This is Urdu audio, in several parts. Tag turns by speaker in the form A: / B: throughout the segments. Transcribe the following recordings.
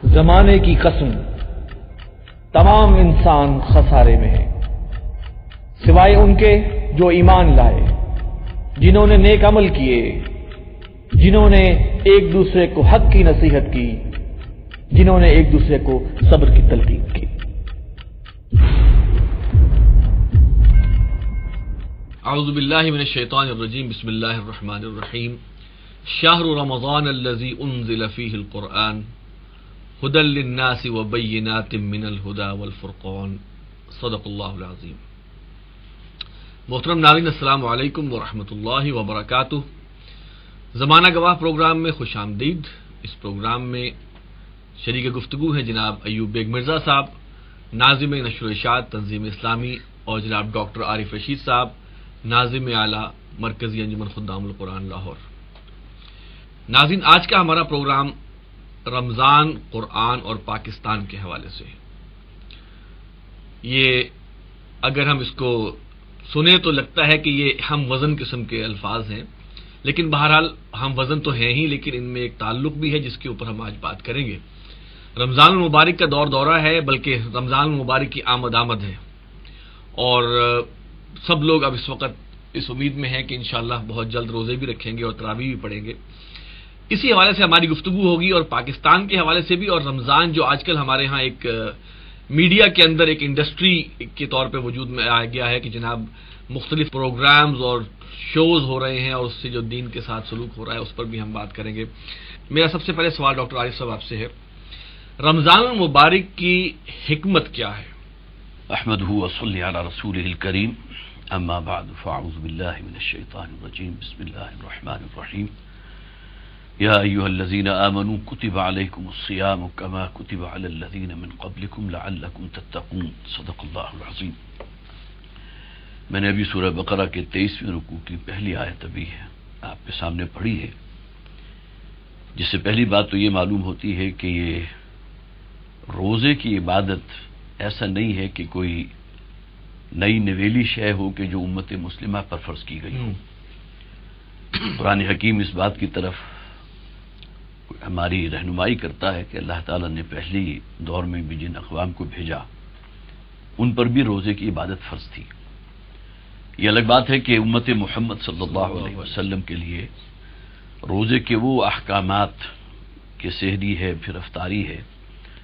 A: زمانے کی قسم تمام انسان خسارے میں ہے، سوائے ان کے جو ایمان لائے، جنہوں نے نیک عمل کیے، جنہوں نے ایک دوسرے کو حق کی نصیحت کی، جنہوں نے ایک دوسرے کو صبر کی تلقین کی۔
B: اعوذ باللہ من الشیطان الرجیم، بسم اللہ الرحمن الرحیم۔ شہر رمضان الذی انزل فیہ القرآن ھدی للناس وبینات من الھدی والفرقان، صدق اللہ العظیم۔ محترم ناظرین، السلام علیکم ورحمۃ اللہ وبرکاتہ۔ زمانہ گواہ پروگرام میں خوش آمدید۔ اس پروگرام میں شریک گفتگو ہیں جناب ایوب بیگ مرزا صاحب، ناظم نشر و اشاعت تنظیم اسلامی، اور جناب ڈاکٹر عارف رشید صاحب، ناظم اعلیٰ مرکزی انجمن خدام القرآن لاہور۔ ناظرین، آج کا ہمارا پروگرام رمضان، قرآن اور پاکستان کے حوالے سے ہے۔ یہ اگر ہم اس کو سنیں تو لگتا ہے کہ یہ ہم وزن قسم کے الفاظ ہیں، لیکن بہرحال ہم وزن تو ہیں ہی، لیکن ان میں ایک تعلق بھی ہے جس کے اوپر ہم آج بات کریں گے۔ رمضان المبارک کا دورہ ہے، بلکہ رمضان المبارک کی آمد ہے، اور سب لوگ اب اس وقت اس امید میں ہیں کہ انشاءاللہ بہت جلد روزے بھی رکھیں گے اور تراویح بھی پڑھیں گے۔ اسی حوالے سے ہماری گفتگو ہوگی، اور پاکستان کے حوالے سے بھی، اور رمضان جو آج کل ہمارے ہاں ایک میڈیا کے اندر ایک انڈسٹری کے طور پہ وجود میں آ گیا ہے کہ جناب مختلف پروگرامز اور شوز ہو رہے ہیں، اور اس سے جو دین کے ساتھ سلوک ہو رہا ہے اس پر بھی ہم بات کریں گے۔ میرا سب سے پہلے سوال ڈاکٹر عارف صاحب آپ سے ہے، رمضان المبارک کی حکمت کیا ہے؟
C: احمدہ وصلی علی رسولہ الکریم، اما بعد فاعوذ باللہ من الشیطان الرجیم، بسم اللہ الرحمن الرحیم۔ یا ایھا الذین آمنوا کتب علیکم الصیام کما کتب علی الذین من قبلکم لعلکم تتقون، صدق اللہ العظیم۔ میں نے ابھی سورہ بقرہ کے 23ویں رکوع کی پہلی آیت ابھی آپ کے سامنے پڑھی ہے، جس سے پہلی بات تو یہ معلوم ہوتی ہے کہ یہ روزے کی عبادت ایسا نہیں ہے کہ کوئی نئی نویلی شے ہو کہ جو امت مسلمہ پر فرض کی گئی ہو۔ قرآن حکیم اس بات کی طرف ہماری رہنمائی کرتا ہے کہ اللہ تعالیٰ نے پہلی دور میں بھی جن اقوام کو بھیجا ان پر بھی روزے کی عبادت فرض تھی۔ یہ الگ بات ہے کہ امت محمد صلی اللہ علیہ وسلم کے لیے روزے کے وہ احکامات کہ سحری ہے، پھر افطاری ہے،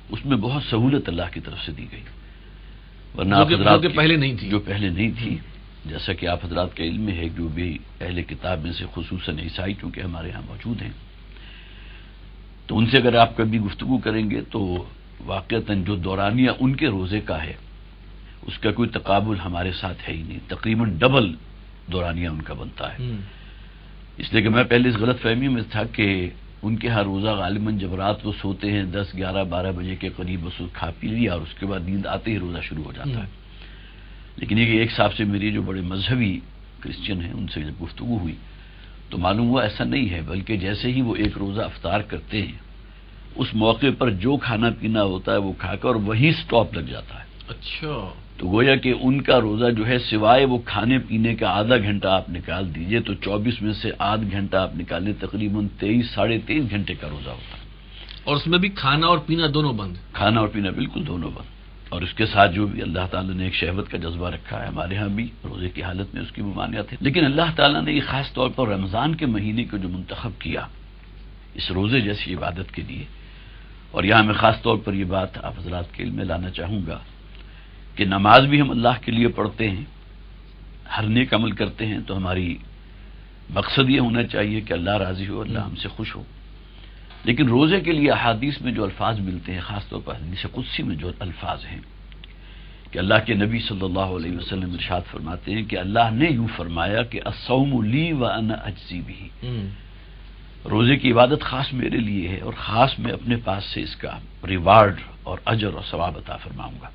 C: اس میں بہت سہولت اللہ کی طرف سے دی گئی، ورنہ آپ حضرات جو پہلے نہیں تھی، جیسا کہ آپ حضرات کا علم ہے، جو بھی اہل کتاب میں سے خصوصاً عیسائی چونکہ ہمارے ہاں موجود ہیں، تو ان سے اگر آپ کبھی گفتگو کریں گے تو واقعتاً جو دورانیہ ان کے روزے کا ہے اس کا کوئی تقابل ہمارے ساتھ ہے ہی نہیں، تقریباً ڈبل دورانیہ ان کا بنتا ہے۔ اس لیے کہ میں پہلے اس غلط فہمی میں تھا کہ ان کے ہاں روزہ غالباً جب رات وہ سوتے ہیں 10، 11، 12 بجے کے قریب اس کو کھا پی لیا اور اس کے بعد نیند آتے ہی روزہ شروع ہو جاتا ہے۔ لیکن یہ کہ ایک صاحب سے میری جو بڑے مذہبی کرسچن ہیں ان سے جب گفتگو ہوئی تو معلوم ہوا ایسا نہیں ہے، بلکہ جیسے ہی وہ ایک روزہ افطار کرتے ہیں اس موقع پر جو کھانا پینا ہوتا ہے وہ کھا کر اور وہیں سٹاپ لگ جاتا ہے۔
B: اچھا،
C: تو گویا کہ ان کا روزہ جو ہے سوائے وہ کھانے پینے کا آدھا گھنٹہ آپ نکال دیجئے تو 24 میں سے آدھ گھنٹہ آپ نکالیں، تقریباً 23 ساڑھے 23 گھنٹے کا روزہ ہوتا ہے،
B: اور اس میں بھی کھانا اور پینا دونوں بند؟
C: کھانا اور پینا بالکل دونوں بند، اور اس کے ساتھ جو بھی اللہ تعالیٰ نے ایک شہوت کا جذبہ رکھا ہے، ہمارے ہاں بھی روزے کی حالت میں اس کی ممانعت ہے، لیکن اللہ تعالیٰ نے یہ خاص طور پر رمضان کے مہینے کو جو منتخب کیا اس روزے جیسی عبادت کے لیے، اور یہاں میں خاص طور پر یہ بات آپ حضرات کے علم میں لانا چاہوں گا کہ نماز بھی ہم اللہ کے لیے پڑھتے ہیں، ہر نیک عمل کرتے ہیں تو ہماری مقصد یہ ہونا چاہیے کہ اللہ راضی ہو، اللہ ہم سے خوش ہو، لیکن روزے کے لیے احادیث میں جو الفاظ ملتے ہیں، خاص طور پر حدیث قدسی میں جو الفاظ ہیں کہ اللہ کے نبی صلی اللہ علیہ وسلم ارشاد فرماتے ہیں کہ اللہ نے یوں فرمایا کہ الصوم لی وانا اجزی بہ، روزے کی عبادت خاص میرے لیے ہے اور خاص میں اپنے پاس سے اس کا ریوارڈ اور اجر اور ثواب عطا فرماؤں گا۔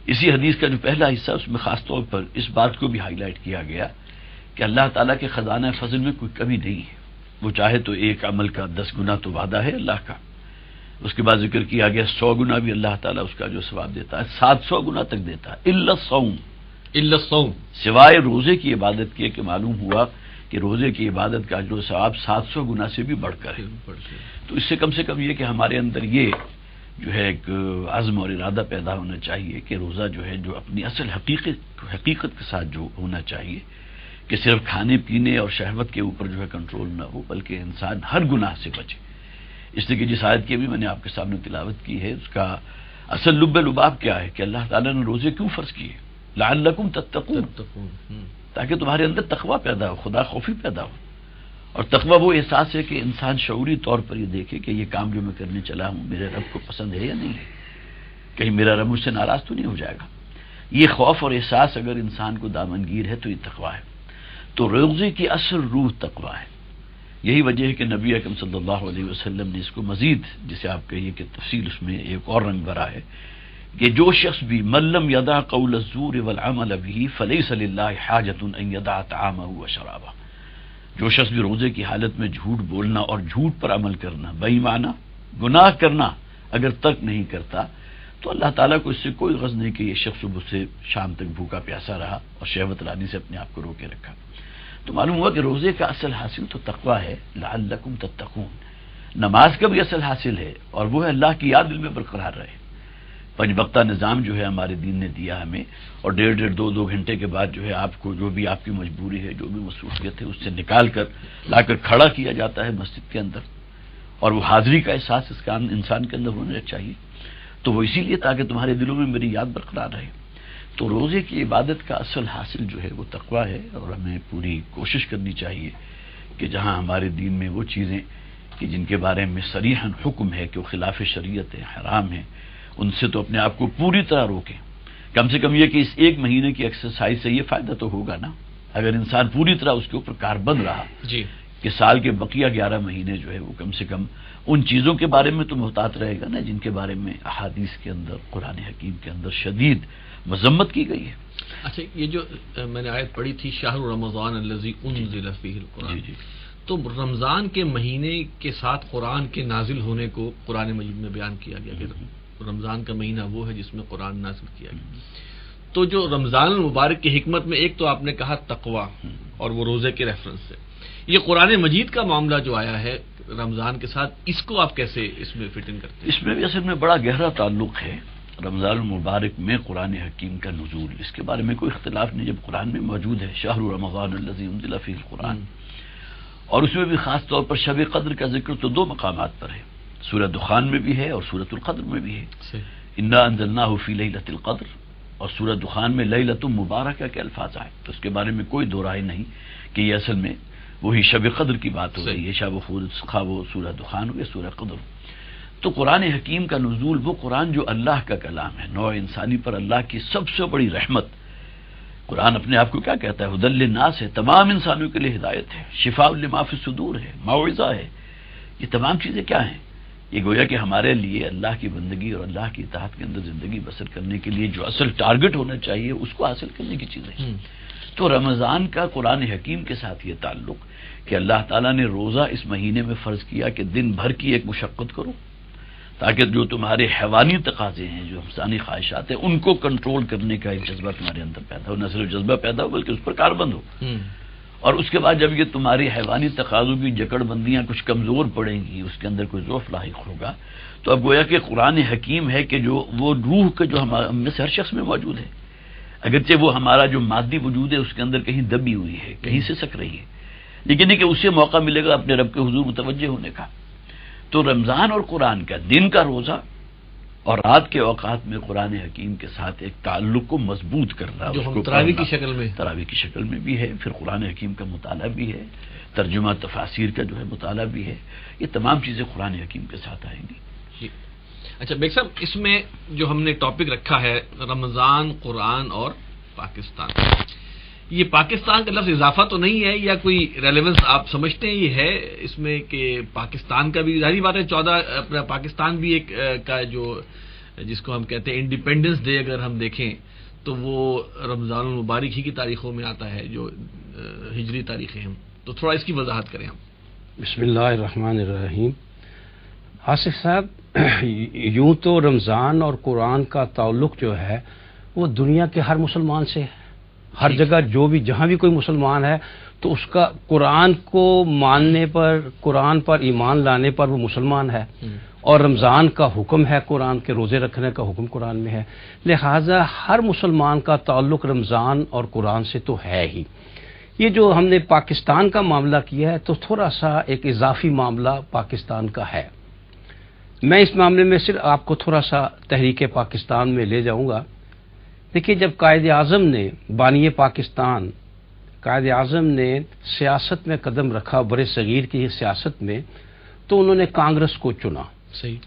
C: اسی حدیث کا جو پہلا حصہ اس میں خاص طور پر اس بات کو بھی ہائی لائٹ کیا گیا کہ اللہ تعالیٰ کے خزانہ فضل میں کوئی کمی نہیں ہے، وہ چاہے تو ایک عمل کا 10 گنا تو وعدہ ہے اللہ کا، اس کے بعد ذکر کیا گیا 100 گنا بھی اللہ تعالیٰ اس کا جو ثواب دیتا ہے، 700 گنا تک دیتا ہے، الا الصوم، سوائے روزے کی عبادت کیے، کہ معلوم ہوا کہ روزے کی عبادت کا اجر و ثواب 700 گنا سے بھی بڑھ کر ہے. تو اس سے کم یہ کہ ہمارے اندر یہ جو ہے ایک عزم اور ارادہ پیدا ہونا چاہیے کہ روزہ جو ہے جو اپنی اصل حقیقت کے ساتھ جو ہونا چاہیے کہ صرف کھانے پینے اور شہوت کے اوپر جو ہے کنٹرول نہ ہو، بلکہ انسان ہر گناہ سے بچے. اس لیے کہ جس آیت کی بھی میں نے آپ کے سامنے تلاوت کی ہے، اس کا اصل لب لباب کیا ہے کہ اللہ تعالیٰ نے روزے کیوں فرض کیے؟ لعلکم تتقون، تاکہ تمہارے اندر تقوی پیدا ہو، خدا خوفی پیدا ہو. اور تقوی وہ احساس ہے کہ انسان شعوری طور پر یہ دیکھے کہ یہ کام جو میں کرنے چلا ہوں میرے رب کو پسند ہے یا نہیں ہے، کہیں میرا رب مجھ سے ناراض تو نہیں ہو جائے گا. یہ خوف اور احساس اگر انسان کو دامنگیر ہے تو یہ تقوی ہے. تو روزے کی اصل روح تقوی ہے. یہی وجہ ہے کہ نبی اکرم صلی اللہ علیہ وسلم نے اس کو مزید، جسے آپ کہیے کہ تفصیل اس میں ایک اور رنگ بھرا ہے کہ جو شخص بھی من لم یدع قول الزور والعمل به فلیس للہ حاجۃ ان یدع طعامہ وشرابہ. جو شخص بھی روزے کی حالت میں جھوٹ بولنا اور جھوٹ پر عمل کرنا، بے ایمانہ گناہ کرنا اگر ترک نہیں کرتا تو اللہ تعالیٰ کو اس سے کوئی غرض نہیں کہ یہ شخص صبح سے شام تک بھوکا پیاسا رہا اور شہوت رانی سے اپنے آپ کو روکے رکھا. تو معلوم ہوا کہ روزے کا اصل حاصل تو تقوی ہے، لعلکم تتقون. نماز کا بھی اصل حاصل ہے اور وہ ہے اللہ کی یاد دل میں برقرار رہے. 5 وقتہ نظام جو ہے ہمارے دین نے دیا ہمیں، اور 1.5 2 گھنٹے کے بعد جو ہے آپ کو جو بھی آپ کی مجبوری ہے، جو بھی مصروفیت ہے، اس سے نکال کر لا کر کھڑا کیا جاتا ہے مسجد کے اندر، اور وہ حاضری کا احساس اس کا انسان کے اندر ہونا چاہیے. تو وہ اسی لیے تاکہ تمہارے دلوں میں میری یاد برقرار رہے. تو روزے کی عبادت کا اصل حاصل جو ہے وہ تقوی ہے، اور ہمیں پوری کوشش کرنی چاہیے کہ جہاں ہمارے دین میں وہ چیزیں کہ جن کے بارے میں صریحاً حکم ہے کہ وہ خلاف شریعت ہے، حرام ہے، ان سے تو اپنے آپ کو پوری طرح روکیں. کم سے کم یہ کہ اس 1 مہینے کی ایکسرسائز سے یہ فائدہ تو ہوگا نا، اگر انسان پوری طرح اس کے اوپر کاربند رہا
B: جی،
C: کہ سال کے بقیہ 11 مہینے جو ہے وہ کم سے کم ان چیزوں کے بارے میں تو محتاط رہے گا نا جن کے بارے میں احادیث کے اندر، قرآن حکیم کے اندر شدید مذمت کی گئی ہے.
B: اچھا، یہ جو میں نے آیت پڑھی تھی شہر رمضان الذی انزل فیہ القرآن،
C: جی
B: تو رمضان کے مہینے کے ساتھ قرآن کے نازل ہونے کو قرآن مجید میں بیان کیا گیا کہ رمضان کا مہینہ وہ ہے جس میں قرآن نازل کیا گیا. تو جو رمضان المبارک کی حکمت میں ایک تو آپ نے کہا تقوی اور وہ روزے کے ریفرنس سے، یہ قرآن مجید کا معاملہ جو آیا ہے رمضان کے ساتھ، اس کو آپ کیسے اس میں فٹ ان کرتے ہیں؟
C: اس میں بھی اصل میں بڑا گہرا تعلق ہے رمضان المبارک میں قرآن حکیم کا نزول. اس کے بارے میں کوئی اختلاف نہیں، جب قرآن میں موجود ہے شہر رمضان الذی انزل فیہ القرآن، اور اس میں بھی خاص طور پر شب قدر کا ذکر تو 2 مقامات پر ہے، سورہ دخان میں بھی ہے اور سورۃ القدر میں بھی ہے. انا انزلناہ فی لیلۃ القدر، اور سورہ دخان میں لیلۃ مبارکہ کے الفاظ آئے. تو اس کے بارے میں کوئی دو رائے نہیں کہ یہ اصل میں وہی شب قدر کی بات ہو رہی ہے، شب خواہ وہ سورہ دخان ہو یا سورہ قدر. تو قرآن حکیم کا نزول، وہ قرآن جو اللہ کا کلام ہے، نوع انسانی پر اللہ کی سب سے بڑی رحمت. قرآن اپنے آپ کو کیا کہتا ہے؟ ھدی للناس ہے، تمام انسانوں کے لیے ہدایت ہے، شفاء لما فی الصدور ہے، موعظہ ہے. یہ تمام چیزیں کیا ہیں؟ یہ گویا کہ ہمارے لیے اللہ کی بندگی اور اللہ کی اطاعت کے اندر زندگی بسر کرنے کے لیے جو اصل ٹارگٹ ہونا چاہیے اس کو حاصل کرنے کی چیزیں ہیں. تو رمضان کا قرآن حکیم کے ساتھ یہ تعلق کہ اللہ تعالیٰ نے روزہ اس مہینے میں فرض کیا کہ دن بھر کی ایک مشقت کرو، تاکہ جو تمہارے حیوانی تقاضے ہیں، جو انسانی خواہشات ہیں، ان کو کنٹرول کرنے کا ایک جذبہ تمہارے اندر پیدا ہو. نہ صرف جذبہ پیدا ہو بلکہ اس پر کاربند ہو. اور اس کے بعد جب یہ تمہاری حیوانی تقاضوں کی جکڑ بندیاں کچھ کمزور پڑیں گی، اس کے اندر کوئی ضعف لاحق ہوگا، تو اب گویا کہ قرآن حکیم ہے کہ جو وہ روح کا جو ہم میں سے ہر شخص میں موجود ہے، اگرچہ وہ ہمارا جو مادی وجود ہے اس کے اندر کہیں دبی ہوئی ہے، کہیں سے سک رہی ہے، لیکن یہ کہ اسے موقع ملے گا اپنے رب کے حضور متوجہ ہونے کا. تو رمضان اور قرآن کا دن کا روزہ اور رات کے اوقات میں قرآن حکیم کے ساتھ ایک تعلق کو مضبوط کرنا،
B: جو ہم تراویح کی
C: شکل میں بھی ہے، پھر قرآن حکیم کا مطالعہ بھی ہے، ترجمہ تفاسیر کا جو ہے مطالعہ بھی ہے. یہ تمام چیزیں قرآن حکیم کے ساتھ آئیں گی.
B: اچھا بیگ صاحب، اس میں جو ہم نے ٹاپک رکھا ہے رمضان، قرآن اور پاکستان، یہ پاکستان کا لفظ اضافہ تو نہیں ہے یا کوئی ریلیونس آپ سمجھتے ہیں یہ ہے اس میں کہ پاکستان کا بھی ظاہری بات ہے 14 اپنا پاکستان بھی ایک کا جو جس کو ہم کہتے ہیں انڈیپینڈنس ڈے اگر ہم دیکھیں تو وہ رمضان المبارک ہی کی تاریخوں میں آتا ہے جو ہجری تاریخیں ہیں. تو تھوڑا اس کی وضاحت کریں ہم.
D: بسم اللہ الرحمن الرحیم. آصف صاحب، یوں تو رمضان اور قرآن کا تعلق جو ہے وہ دنیا کے ہر مسلمان سے ہے، ہر جگہ جو بھی جہاں بھی کوئی مسلمان ہے تو اس کا قرآن کو ماننے پر، قرآن پر ایمان لانے پر وہ مسلمان ہے، اور رمضان کا حکم ہے، قرآن کے روزے رکھنے کا حکم قرآن میں ہے، لہٰذا ہر مسلمان کا تعلق رمضان اور قرآن سے تو ہے ہی۔ یہ جو ہم نے پاکستان کا معاملہ کیا ہے تو تھوڑا سا ایک اضافی معاملہ پاکستان کا ہے۔ میں اس معاملے میں صرف آپ کو تھوڑا سا تحریک پاکستان میں لے جاؤں گا۔ دیکھیے، جب قائد اعظم نے، بانی پاکستان قائد اعظم نے سیاست میں قدم رکھا، برِ صغیر کی سیاست میں، تو انہوں نے کانگریس کو چنا،
B: صحیح،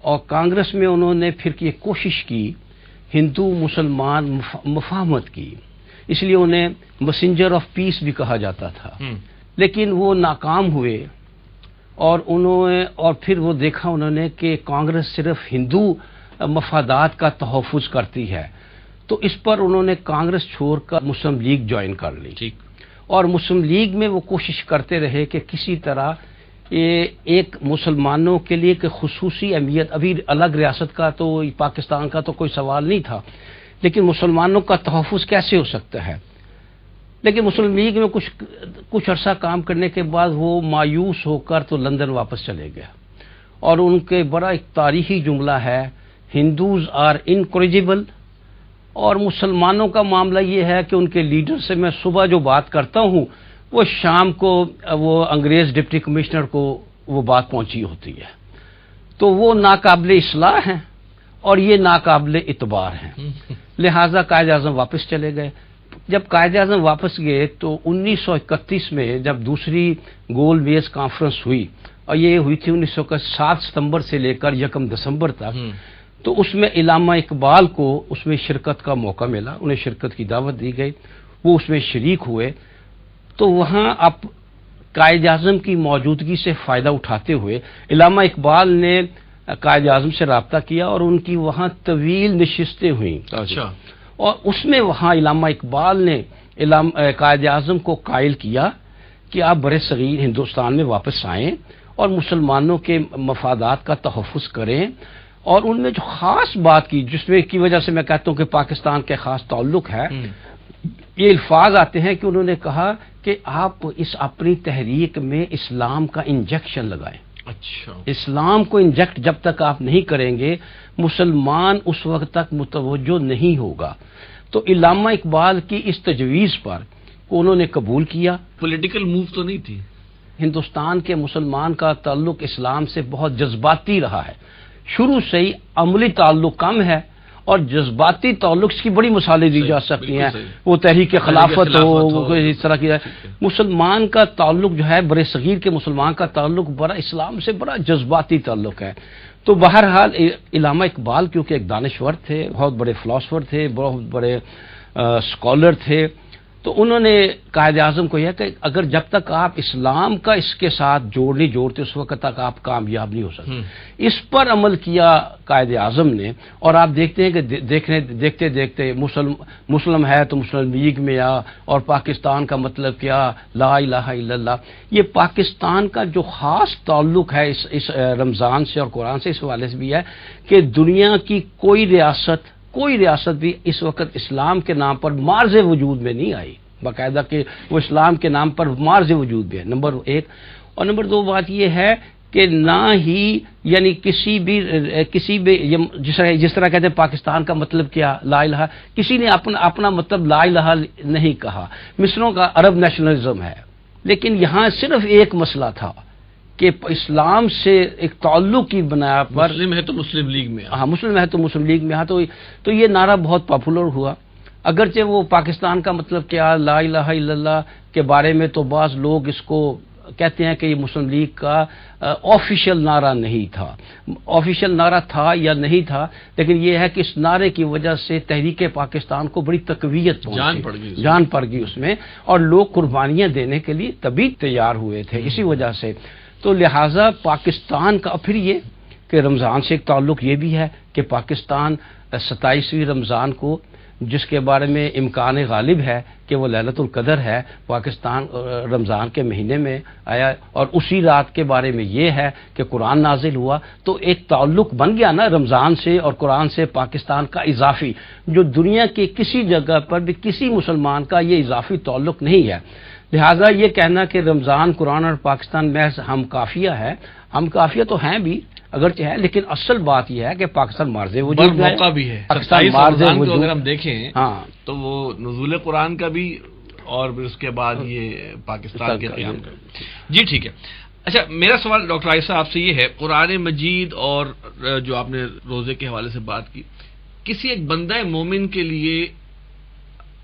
D: اور کانگریس میں انہوں نے پھر یہ کوشش کی ہندو مسلمان مفاہمت کی، اس لیے انہیں میسنجر آف پیس بھی کہا جاتا تھا، لیکن وہ ناکام ہوئے، اور پھر وہ دیکھا انہوں نے کہ کانگریس صرف ہندو مفادات کا تحفظ کرتی ہے، تو اس پر انہوں نے کانگریس چھوڑ کر مسلم لیگ جوائن کر لی،
B: ٹھیک،
D: اور مسلم لیگ میں وہ کوشش کرتے رہے کہ کسی طرح ایک مسلمانوں کے لیے کہ خصوصی اہمیت، ابھی الگ ریاست کا تو پاکستان کا تو کوئی سوال نہیں تھا، لیکن مسلمانوں کا تحفظ کیسے ہو سکتا ہے؟ لیکن مسلم لیگ میں کچھ عرصہ کام کرنے کے بعد وہ مایوس ہو کر تو لندن واپس چلے گیا، اور ان کے بڑا ایک تاریخی جملہ ہے، ہندوز آر انکریجیبل، اور مسلمانوں کا معاملہ یہ ہے کہ ان کے لیڈر سے میں صبح جو بات کرتا ہوں وہ شام کو وہ انگریز ڈپٹی کمشنر کو وہ بات پہنچی ہوتی ہے، تو وہ ناقابل اصلاح ہیں اور یہ ناقابل اعتبار ہیں، لہٰذا قائد اعظم واپس چلے گئے۔ جب قائد اعظم واپس گئے تو 1931 میں جب دوسری گول میز کانفرنس ہوئی، اور یہ ہوئی تھی 1907 ستمبر سے لے کر 1 دسمبر تک، تو اس میں علامہ اقبال کو اس میں شرکت کا موقع ملا، انہیں شرکت کی دعوت دی گئی، وہ اس میں شریک ہوئے، تو وہاں اب قائد اعظم کی موجودگی سے فائدہ اٹھاتے ہوئے علامہ اقبال نے قائد اعظم سے رابطہ کیا، اور ان کی وہاں طویل نشستیں ہوئیں،
B: اچھا،
D: اور اس میں وہاں علامہ اقبال نے قائد اعظم کو قائل کیا کہ آپ برِ صغیر ہندوستان میں واپس آئیں اور مسلمانوں کے مفادات کا تحفظ کریں، اور ان میں جو خاص بات کی جس میں کی وجہ سے میں کہتا ہوں کہ پاکستان کے خاص تعلق ہے، یہ الفاظ آتے ہیں کہ انہوں نے کہا کہ آپ اس اپنی تحریک میں اسلام کا انجیکشن لگائیں،
B: اچھا،
D: اسلام کو انجیکٹ جب تک آپ نہیں کریں گے مسلمان اس وقت تک متوجہ نہیں ہوگا۔ تو علامہ اقبال کی اس تجویز پر انہوں نے قبول کیا۔
B: پولیٹیکل موو تو نہیں تھی؟
D: ہندوستان کے مسلمان کا تعلق اسلام سے بہت جذباتی رہا ہے، شروع سے ہی عملی تعلق کم ہے، اور جذباتی تعلق کی بڑی مثالیں دی جا سکتی ہیں، وہ تحریک خلافت ہو، وہ اس طرح کی مسلمان کا تعلق جو ہے، برِ صغیر کے مسلمان کا تعلق بڑا اسلام سے بڑا جذباتی تعلق ہے۔ تو بہرحال علامہ اقبال کیونکہ ایک دانشور تھے، بہت بڑے فلاسفر تھے، بہت بڑے اسکالر تھے، تو انہوں نے قائد اعظم کو یہ کہ اگر جب تک آپ اسلام کا اس کے ساتھ جوڑ نہیں جوڑتے اس وقت تک آپ کامیاب نہیں ہو سکتے۔ اس پر عمل کیا قائد اعظم نے، اور آپ دیکھتے ہیں کہ دیکھتے دیکھتے مسلم ہے تو مسلم لیگ میں آ، اور پاکستان کا مطلب کیا، لا الہ الا اللہ۔ یہ پاکستان کا جو خاص تعلق ہے اس رمضان سے اور قرآن سے اس حوالے سے بھی ہے کہ دنیا کی کوئی ریاست بھی اس وقت اسلام کے نام پر مارز وجود میں نہیں آئی، باقاعدہ کہ وہ اسلام کے نام پر مارز وجود بھی ہے، نمبر 1۔ اور نمبر 2 بات یہ ہے کہ نہ ہی یعنی کسی بھی جس طرح کہتے ہیں پاکستان کا مطلب کیا، لا الہ، کسی نے اپنا مطلب لا الہ نہیں کہا۔ مصروں کا عرب نیشنلزم ہے، لیکن یہاں صرف ایک مسئلہ تھا کہ اسلام سے ایک تعلق کی بنا پر
B: مسلم ہے تو مسلم لیگ میں،
D: ہاں مسلم ہے تو مسلم لیگ میں، ہاں تو یہ نعرہ بہت پاپولر ہوا، اگرچہ وہ پاکستان کا مطلب کیا، لا الہ الا اللہ کے بارے میں تو بعض لوگ اس کو کہتے ہیں کہ یہ مسلم لیگ کا آفیشیل نعرہ نہیں تھا، آفیشیل نعرہ تھا یا نہیں تھا، لیکن یہ ہے کہ اس نعرے کی وجہ سے تحریک پاکستان کو بڑی تقویت پہنچی، جان پڑ گئی اس میں، اور لوگ قربانیاں دینے کے لیے تبھی تیار ہوئے تھے اسی وجہ سے۔ تو لہٰذا پاکستان کا پھر یہ کہ رمضان سے ایک تعلق یہ بھی ہے کہ پاکستان 27ویں رمضان کو جس کے بارے میں امکان غالب ہے کہ وہ لیلۃ القدر ہے، پاکستان رمضان کے مہینے میں آیا، اور اسی رات کے بارے میں یہ ہے کہ قرآن نازل ہوا، تو ایک تعلق بن گیا نا رمضان سے اور قرآن سے پاکستان کا اضافی، جو دنیا کی کسی جگہ پر بھی کسی مسلمان کا یہ اضافی تعلق نہیں ہے۔ لہٰذا یہ کہنا کہ رمضان، قرآن اور پاکستان محض ہم کافیہ ہے، ہم کافیہ تو ہیں بھی اگرچہ ہے، لیکن اصل بات یہ ہے کہ پاکستان مارز وجود
B: بر موقع بھی ہے۔
D: پاکستان
B: 27
D: مارز
B: رمضان کو
D: وجود،
B: اگر ہم دیکھیں
D: ہاں
B: تو وہ نزول قرآن کا بھی اور پھر اس کے بعد یہ پاکستان کے قیام کا۔ جی ٹھیک ہے۔ اچھا، میرا سوال ڈاکٹر عائشہ آپ سے یہ ہے، قرآن مجید اور جو آپ نے روزے کے حوالے سے بات کی، کسی ایک بندہ مومن کے لیے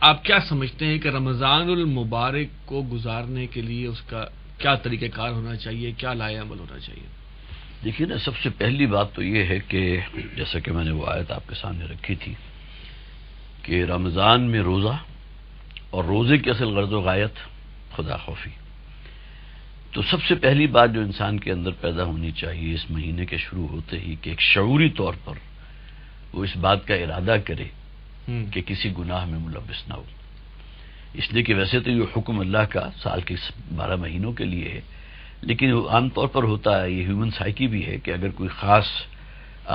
B: آپ کیا سمجھتے ہیں کہ رمضان المبارک کو گزارنے کے لیے اس کا کیا طریقہ کار ہونا چاہیے، کیا لائے عمل ہونا چاہیے؟
C: دیکھیے نا، سب سے پہلی بات تو یہ ہے کہ جیسا کہ میں نے وہ آیت آپ کے سامنے رکھی تھی کہ رمضان میں روزہ، اور روزے کی اصل غرض و غایت خدا خوفی۔ تو سب سے پہلی بات جو انسان کے اندر پیدا ہونی چاہیے اس مہینے کے شروع ہوتے ہی، کہ ایک شعوری طور پر وہ اس بات کا ارادہ کرے کہ کسی گناہ میں ملوث نہ ہو۔ اس لیے کہ ویسے تو یہ حکم اللہ کا سال کے 12 مہینوں کے لیے ہے، لیکن عام طور پر ہوتا ہے، یہ ہیومن سائیکی بھی ہے کہ اگر کوئی خاص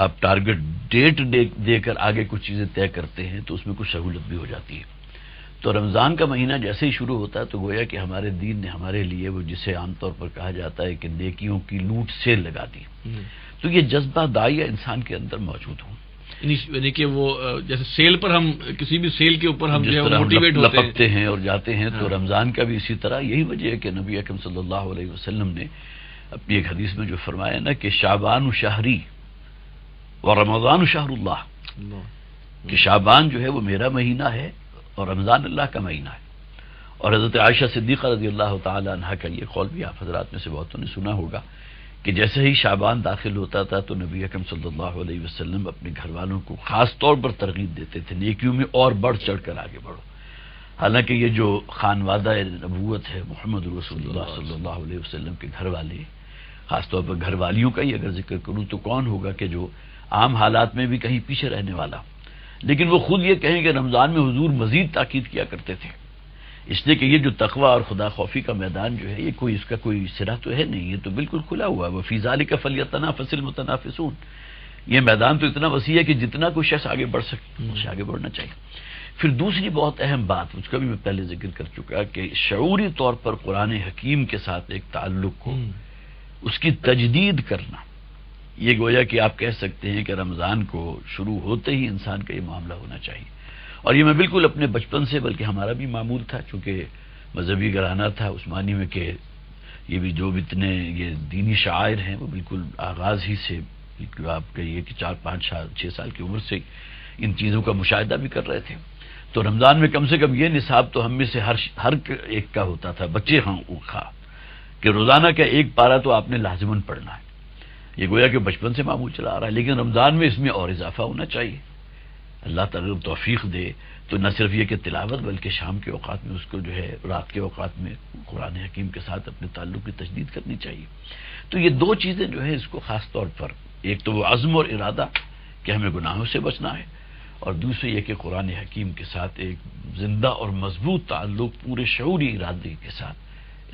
C: آپ ٹارگٹ ڈیٹ دے کر آگے کچھ چیزیں طے کرتے ہیں تو اس میں کچھ سہولت بھی ہو جاتی ہے۔ تو رمضان کا مہینہ جیسے ہی شروع ہوتا ہے تو گویا کہ ہمارے دین نے ہمارے لیے وہ جسے عام طور پر کہا جاتا ہے کہ نیکیوں کی لوٹ سیل لگا دی، تو یہ جذبہ داعیہ انسان کے اندر موجود ہوں،
B: یعنی کہ وہ جیسے سیل پر ہم کسی بھی سیل کے اوپر ہم
C: جس
B: جو ہے
C: طرح ہم
B: موٹیویٹ ہوتے ہیں،
C: لپکتے ہیں اور جاتے ہیں، تو رمضان کا بھی اسی طرح۔ یہی وجہ ہے کہ نبی اکرم صلی اللہ علیہ وسلم نے اپنی ایک حدیث میں جو فرمایا نا کہ شعبان شہری و رمضان شہر اللہ، کہ شعبان جو ہے وہ میرا مہینہ ہے اور رمضان اللہ کا مہینہ ہے۔ اور حضرت عائشہ صدیقہ رضی اللہ تعالی عنہا کا یہ قول بھی آپ حضرات میں سے بہتوں نے سنا ہوگا کہ جیسے ہی شعبان داخل ہوتا تھا تو نبی اکرم صلی اللہ علیہ وسلم اپنے گھر والوں کو خاص طور پر ترغیب دیتے تھے، نیکیوں میں اور بڑھ چڑھ کر آگے بڑھو۔ حالانکہ یہ جو خانوادہ نبوت ہے محمد رسول اللہ صلی اللہ علیہ وسلم کے گھر والے، خاص طور پر گھر والیوں کا ہی اگر ذکر کروں تو کون ہوگا کہ جو عام حالات میں بھی کہیں پیچھے رہنے والا، لیکن وہ خود یہ کہیں کہ رمضان میں حضور مزید تاکید کیا کرتے تھے، اس لیے کہ یہ جو تقوی اور خدا خوفی کا میدان جو ہے یہ کوئی اس کا کوئی سرا تو ہے نہیں، یہ تو بالکل کھلا ہوا ہے۔ وفی ذالک فلیتنافس المتنافسون، یہ میدان تو اتنا وسیع ہے کہ جتنا کوئی شخص آگے بڑھ سکے اسے آگے بڑھنا چاہیے۔ پھر دوسری بہت اہم بات، اس کا بھی میں پہلے ذکر کر چکا کہ شعوری طور پر قرآن حکیم کے ساتھ ایک تعلق کو، اس کی تجدید کرنا، یہ گویا کہ آپ کہہ سکتے ہیں کہ رمضان کو شروع ہوتے ہی انسان کا یہ معاملہ ہونا چاہیے۔ اور یہ میں بالکل اپنے بچپن سے، بلکہ ہمارا بھی معمول تھا چونکہ مذہبی گھرانہ تھا عثمانی میں، کہ یہ بھی جو اتنے یہ دینی شعائر ہیں وہ بالکل آغاز ہی سے آپ کہیے کہ 4 5 6 سال کی عمر سے ان چیزوں کا مشاہدہ بھی کر رہے تھے۔ تو رمضان میں کم سے کم یہ نصاب تو ہم میں سے ہر ایک کا ہوتا تھا، بچے ہاں خواہ، کہ روزانہ کا ایک پارہ تو آپ نے لازماً پڑھنا ہے۔ یہ گویا کہ بچپن سے معمول چلا آ رہا ہے، لیکن رمضان میں اس میں اور اضافہ ہونا چاہیے۔ اللہ تعالیٰ توفیق دے تو نہ صرف یہ کہ تلاوت، بلکہ شام کے اوقات میں اس کو جو ہے، رات کے اوقات میں قرآن حکیم کے ساتھ اپنے تعلق کی تجدید کرنی چاہیے۔ تو یہ دو چیزیں جو ہے اس کو خاص طور پر، ایک تو وہ عزم اور ارادہ کہ ہمیں گناہوں سے بچنا ہے، اور دوسرے یہ کہ قرآن حکیم کے ساتھ ایک زندہ اور مضبوط تعلق پورے شعوری ارادے کے ساتھ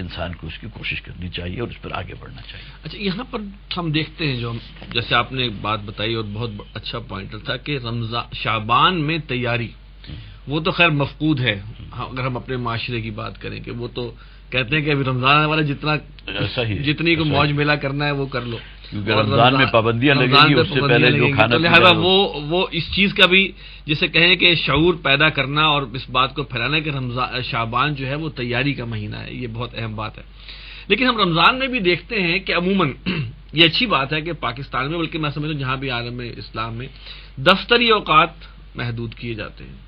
C: انسان کو اس کی کوشش کرنی چاہیے اور اس پر آگے بڑھنا چاہیے۔
B: اچھا، یہاں پر ہم دیکھتے ہیں جو جیسے آپ نے بات بتائی اور بہت اچھا پوائنٹر تھا کہ رمضان شعبان میں تیاری، وہ تو خیر مفقود ہے اگر ہم اپنے معاشرے کی بات کریں، کہ وہ تو کہتے ہیں کہ ابھی رمضان آنے والا جتنی کو موج میلہ کرنا ہے وہ کر لو،
C: کیونکہ رمضان میں پابندیاں لگیں گی، اس سے پہلے جو کھانا
B: لہٰذا وہ اس چیز کا بھی جسے کہیں کہ شعور پیدا کرنا اور اس بات کو پھیلانا کہ رمضان شعبان جو ہے وہ تیاری کا مہینہ ہے، یہ بہت اہم بات ہے۔ لیکن ہم رمضان میں بھی دیکھتے ہیں کہ عموماً یہ اچھی بات ہے کہ پاکستان میں، بلکہ میں سمجھتا ہوں جہاں بھی عالم اسلام میں دفتری اوقات محدود کیے جاتے ہیں،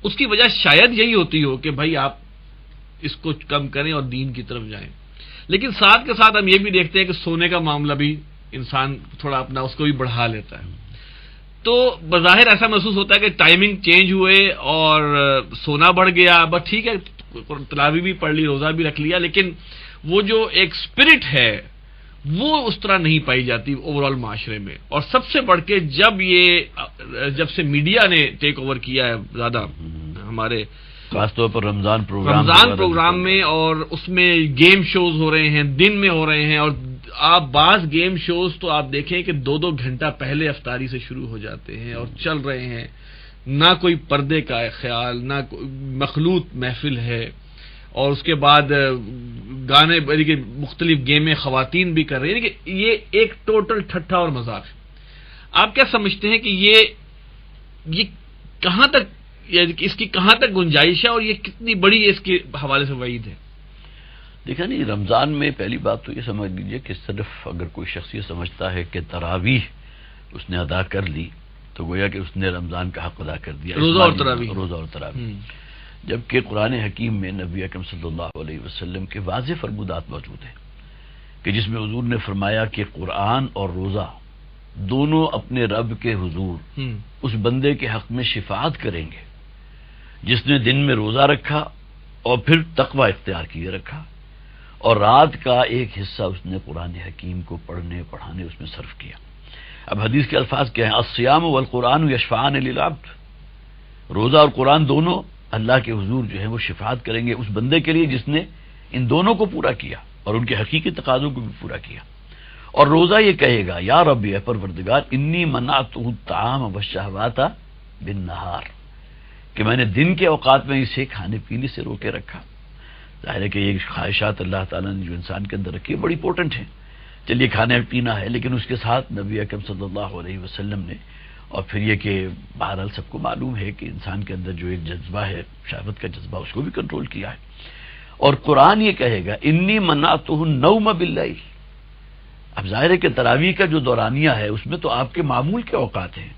B: اس کی وجہ شاید یہی ہوتی ہو کہ بھائی آپ اس کو کم کریں اور دین کی طرف جائیں، لیکن ساتھ کے ساتھ ہم یہ بھی دیکھتے ہیں کہ سونے کا معاملہ بھی انسان تھوڑا اپنا اس کو بھی بڑھا لیتا ہے، تو بظاہر ایسا محسوس ہوتا ہے کہ ٹائمنگ چینج ہوئے اور سونا بڑھ گیا، بس ٹھیک ہے تلاوی بھی پڑھ لی، روزہ بھی رکھ لیا، لیکن وہ جو ایک اسپرٹ ہے وہ اس طرح نہیں پائی جاتی اوور آل معاشرے میں. اور سب سے بڑھ کے جب سے میڈیا نے ٹیک اوور کیا ہے زیادہ ہمارے
C: خاص طور پر رمضان
B: پروگرام میں، اور اس میں گیم شوز ہو رہے ہیں، دن میں ہو رہے ہیں، اور آپ بعض گیم شوز تو آپ دیکھیں کہ 2 گھنٹہ پہلے افطاری سے شروع ہو جاتے ہیں اور چل رہے ہیں، نہ کوئی پردے کا خیال، نہ کوئی مخلوط محفل ہے، اور اس کے بعد گانے مختلف گیمیں خواتین بھی کر رہی ہیں کہ یہ ایک ٹوٹل ٹھٹھا اور مذاق ہے. آپ کیا سمجھتے ہیں کہ یہ کہاں تک، اس کی کہاں تک گنجائش ہے، اور یہ کتنی بڑی اس کے حوالے سے وعید ہے؟
C: دیکھا نہیں، رمضان میں پہلی بات تو یہ سمجھ لیجئے کہ صرف اگر کوئی شخص یہ سمجھتا ہے کہ تراویح اس نے ادا کر لی تو گویا کہ اس نے رمضان کا حق ادا کر دیا،
B: روزہ اور تراویح.
C: جبکہ قرآن حکیم میں نبی اکرم صلی اللہ علیہ وسلم کے واضح فرمودات موجود ہیں کہ جس میں حضور نے فرمایا کہ قرآن اور روزہ دونوں اپنے رب کے حضور اس بندے کے حق میں شفاعت کریں گے جس نے دن میں روزہ رکھا اور پھر تقوی اختیار کیے رکھا، اور رات کا ایک حصہ اس نے قرآن حکیم کو پڑھنے پڑھانے اس میں صرف کیا. اب حدیث کے الفاظ کیا ہیں؟ الصیام والقرآن یشفعان للعبد. روزہ اور قرآن دونوں اللہ کے حضور جو ہے وہ شفاعت کریں گے اس بندے کے لیے جس نے ان دونوں کو پورا کیا اور ان کے حقیقی تقاضوں کو بھی پورا کیا. اور روزہ یہ کہے گا یا رب اے پروردگار انی منعتہ الطعام والشہوات بالنہار، کہ میں نے دن کے اوقات میں اسے کھانے پینے سے روکے رکھا. ظاہر ہے کہ یہ خواہشات اللہ تعالیٰ نے جو انسان کے اندر رکھی ہے بڑی امپورٹنٹ ہیں، چلیے کھانا پینا ہے، لیکن اس کے ساتھ نبی اکرم صلی اللہ علیہ وسلم نے، اور پھر یہ کہ بہرحال سب کو معلوم ہے کہ انسان کے اندر جو ایک جذبہ ہے شہوت کا جذبہ اس کو بھی کنٹرول کیا ہے. اور قرآن یہ کہے گا انی منعتہ النوم باللیل. اب ظاہر ہے کہ تراویح کا جو دورانیہ ہے اس میں تو آپ کے معمول کے اوقات ہیں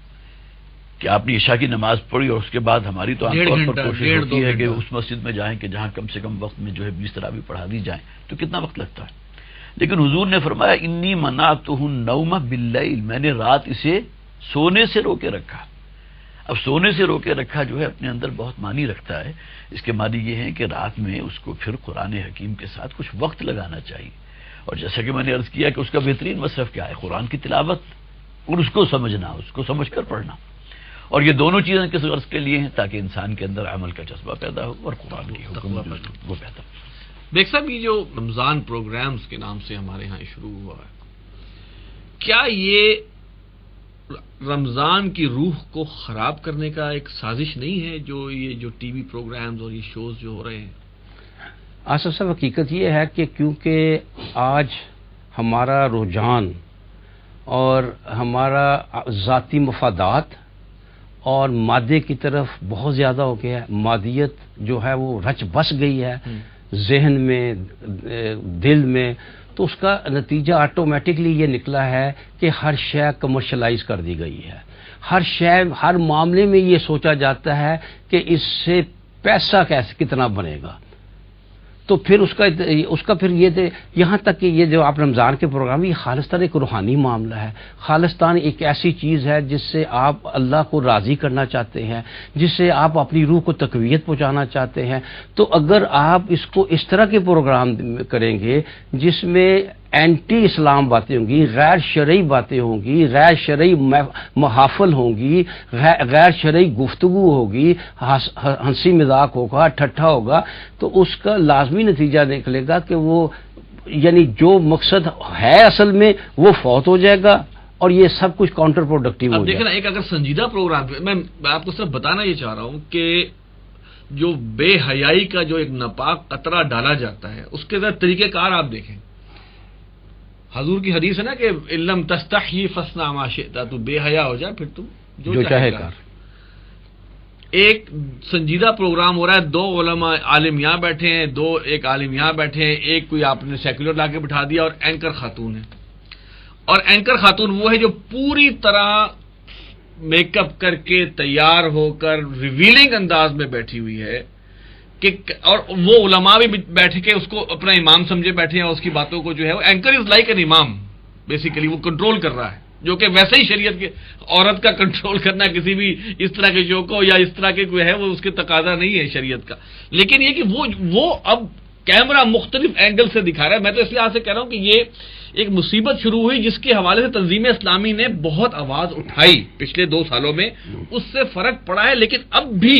C: کہ آپ نے عشاء کی نماز پڑھی، اور اس کے بعد ہماری تو عام طور پر کوشش ہوتی ہے کہ اس مسجد میں جائیں کہ جہاں کم سے کم وقت میں جو ہے 20 تراویح پڑھا دی جائیں، تو کتنا وقت لگتا ہے. لیکن حضور نے فرمایا انی منعتہ النوم باللیل، میں نے رات اسے سونے سے روکے رکھا. اب سونے سے روکے رکھا جو ہے اپنے اندر بہت معنی رکھتا ہے. اس کے معنی یہ ہے کہ رات میں اس کو پھر قرآن حکیم کے ساتھ کچھ وقت لگانا چاہیے، اور جیسا کہ میں نے عرض کیا کہ اس کا بہترین مصرف کیا ہے؟ قرآن کی تلاوت اور اس کو سمجھنا، اس کو سمجھ کر پڑھنا. اور یہ دونوں چیزیں کس غرض کے لیے ہیں؟ تاکہ انسان کے اندر عمل کا جذبہ پیدا ہو اور قرآن کی حکم وہ پیدا ہو.
B: دیکھ صاحب، یہ جو رمضان پروگرامز کے نام سے ہمارے ہاں شروع ہوا ہے، کیا یہ رمضان کی روح کو خراب کرنے کا ایک سازش نہیں ہے یہ جو ٹی وی پروگرامز اور یہ شوز جو ہو رہے ہیں؟
D: آصف صاحب، حقیقت یہ ہے کہ کیونکہ آج ہمارا رجحان اور ہمارا ذاتی مفادات اور مادے کی طرف بہت زیادہ ہو گیا ہے، مادیت جو ہے وہ رچ بس گئی ہے ذہن میں، دل میں، تو اس کا نتیجہ آٹومیٹکلی یہ نکلا ہے کہ ہر شے کمرشلائز کر دی گئی ہے. ہر شے، ہر معاملے میں یہ سوچا جاتا ہے کہ اس سے پیسہ کتنا بنے گا. تو پھر اس کا پھر یہ یہاں تک کہ یہ جو آپ رمضان کے پروگرام، یہ خالصتاً ایک روحانی معاملہ ہے. خالصتاً ایک ایسی چیز ہے جس سے آپ اللہ کو راضی کرنا چاہتے ہیں، جس سے آپ اپنی روح کو تقویت پہنچانا چاہتے ہیں. تو اگر آپ اس کو اس طرح کے پروگرام کریں گے جس میں اینٹی اسلام باتیں ہوں گی، غیر شرعی باتیں ہوں گی، غیر شرعی محافل ہوں گی، غیر شرعی گفتگو ہوگی، ہنسی مذاق ہوگا، ٹھٹھا ہوگا، تو اس کا لازمی نتیجہ نکلے گا کہ وہ یعنی جو مقصد ہے اصل میں وہ فوت ہو جائے گا، اور یہ سب کچھ کاؤنٹر پروڈکٹیو ہو جائے گا.
B: اب دیکھنا، ایک اگر سنجیدہ پروگرام، میں آپ کو صرف بتانا یہ چاہ رہا ہوں کہ جو بے حیائی کا جو ایک ناپاک قطرہ ڈالا جاتا ہے اس کے ذرا طریقہ کار آپ دیکھیں. حضور کی حدیث ہے نا کہ علم تستحی فاصنع ما شئت، تو بے حیا ہو جائے پھر تم جو چاہے کر. ایک سنجیدہ پروگرام ہو رہا ہے، 2 علماء عالم یہاں بیٹھے ہیں، ایک عالم یہاں بیٹھے ہیں، ایک کوئی آپ نے سیکولر لا کے بٹھا دیا، اور اینکر خاتون ہے. اور اینکر خاتون وہ ہے جو پوری طرح میک اپ کر کے تیار ہو کر ریویلنگ انداز میں بیٹھی ہوئی ہے کہ، اور وہ علماء بھی بیٹھ کے اس کو اپنا امام سمجھے بیٹھے ہیں، اور اس کی باتوں کو جو ہے اینکر از لائک این امام، بیسیکلی وہ کنٹرول کر رہا ہے، جو کہ ویسے ہی شریعت کے عورت کا کنٹرول کرنا کسی بھی اس طرح کے شو کو یا اس طرح کے کوئی ہے وہ اس کے تقاضا نہیں ہے شریعت کا. لیکن یہ کہ وہ اب کیمرہ مختلف اینگل سے دکھا رہا ہے. میں تو اس لحاظ سے کہہ رہا ہوں کہ ایک مصیبت شروع ہوئی جس کے حوالے سے تنظیم اسلامی نے بہت آواز اٹھائی پچھلے 2 سالوں میں، اس سے فرق پڑا ہے، لیکن اب بھی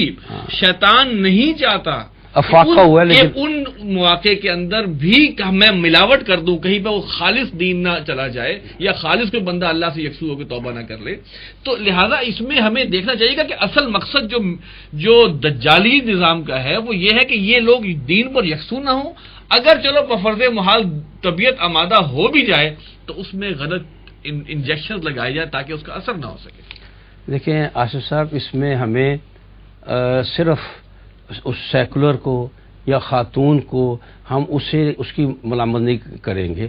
B: شیطان نہیں چاہتا
D: افاقہ ہوا ہے، لیکن
B: ان مواقع کے اندر بھی میں ملاوٹ کر دوں، کہیں پہ وہ خالص دین نہ چلا جائے یا خالص کوئی بندہ اللہ سے یکسو ہو کے توبہ نہ کر لے. تو لہذا اس میں ہمیں دیکھنا چاہیے گا کہ اصل مقصد جو دجالی نظام کا ہے وہ یہ ہے کہ یہ لوگ دین پر یکسو نہ ہوں. اگر چلو بفرض محال طبیعت آمادہ ہو بھی جائے تو اس میں غلط انجیکشن لگائے جائے تاکہ اس کا اثر نہ ہو سکے.
D: دیکھیں آصف صاحب، اس میں ہمیں صرف اس سیکولر کو یا خاتون کو ہم اس کی ملامت نہیں کریں گے.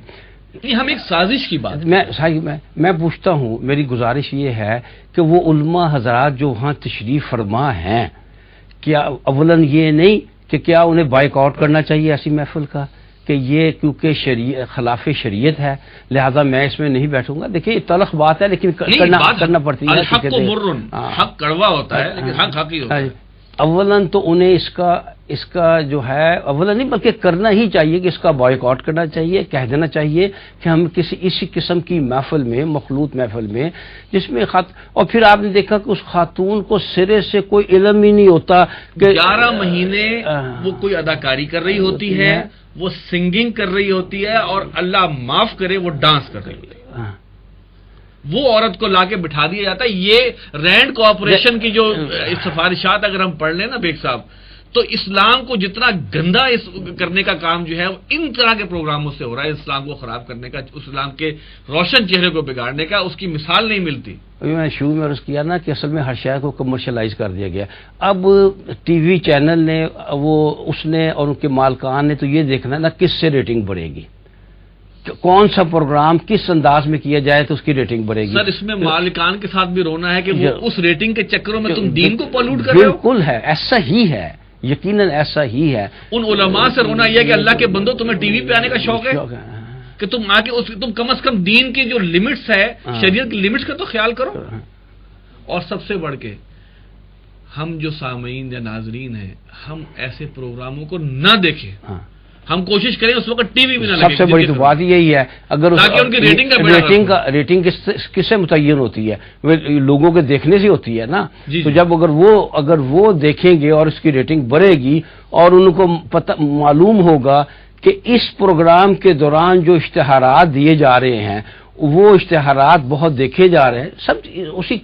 B: یہ ہم ایک سازش کی بات
D: میں پوچھتا ہوں، میری گزارش یہ ہے کہ وہ علماء حضرات جو وہاں تشریف فرما ہیں، کیا اولاً یہ نہیں کہ کیا انہیں بائیک آؤٹ کرنا چاہیے ایسی محفل کا کہ یہ کیونکہ خلاف شریعت ہے لہذا میں اس میں نہیں بیٹھوں گا؟ دیکھیں یہ تلخ بات ہے لیکن کرنا پڑتی ہے.
B: الحق مرن، حق کڑوا ہوتا ہے لیکن حق حقی ہوتا ہے.
D: اولاً تو انہیں اس کا جو ہے اولاً نہیں بلکہ کرنا ہی چاہیے کہ اس کا بائیک آؤٹ کرنا چاہیے، کہہ دینا چاہیے کہ ہم اسی قسم کی محفل میں، مخلوط محفل میں جس میں اور پھر آپ نے دیکھا کہ اس خاتون کو سرے سے کوئی علم ہی نہیں ہوتا کہ
B: 11 مہینے وہ کوئی اداکاری کر رہی ہوتی ہے، وہ سنگنگ کر رہی ہوتی ہے، اور اللہ معاف کرے وہ ڈانس کر رہی ہوتی ہے. وہ عورت کو لا کے بٹھا دیا جاتا ہے. یہ رینڈ کوآپریشن کی جو سفارشات اگر ہم پڑھ لیں نا بیگ صاحب، تو اسلام کو جتنا گندا کرنے کا کام جو ہے وہ ان طرح کے پروگراموں سے ہو رہا ہے. اسلام کو خراب کرنے کا، اسلام کے روشن چہرے کو بگاڑنے کا، اس کی مثال نہیں ملتی.
D: میں نے شروع میں عرض کیا نا کہ اصل میں ہر شے کو کمرشلائز کر دیا گیا. اب ٹی وی چینل نے اس نے اور ان کے مالکان نے تو یہ دیکھنا ہے نا کس سے ریٹنگ بڑھے گی، کون سا پروگرام کس انداز میں کیا جائے تو اس کی ریٹنگ بڑھے گی.
B: سر اس میں مالکان کے ساتھ بھی رونا ہے کہ وہ اس ریٹنگ کے چکروں میں تم دین کو پالوٹ کر رہے ہو.
D: بالکل ہے، ایسا ہی ہے، یقیناً ایسا ہی ہے.
B: ان علماء سے رونا یہ کہ اللہ کے بندو تمہیں ٹی وی پہ آنے کا شوق ہے کہ تم آ کے تم کم از کم دین کی جو لمٹس ہے، شریعت کی لمٹس کا تو خیال کرو. اور سب سے بڑھ کے ہم جو سامعین یا ناظرین ہیں، ہم ایسے پروگراموں کو نہ دیکھیں. ہم کوشش کریں اس وقت ٹی وی بھی نہ لگے.
D: سب سے بڑی تو بات یہی ہے، اگر
B: ان کی
D: ریٹنگ کس سے متعین ہوتی ہے؟ لوگوں کے دیکھنے سے ہوتی ہے نا. تو جب اگر وہ دیکھیں گے اور اس کی ریٹنگ بڑھے گی اور ان کو معلوم ہوگا کہ اس پروگرام کے دوران جو اشتہارات دیے جا رہے ہیں وہ اشتہارات بہت دیکھے جا رہے ہیں، سب اسی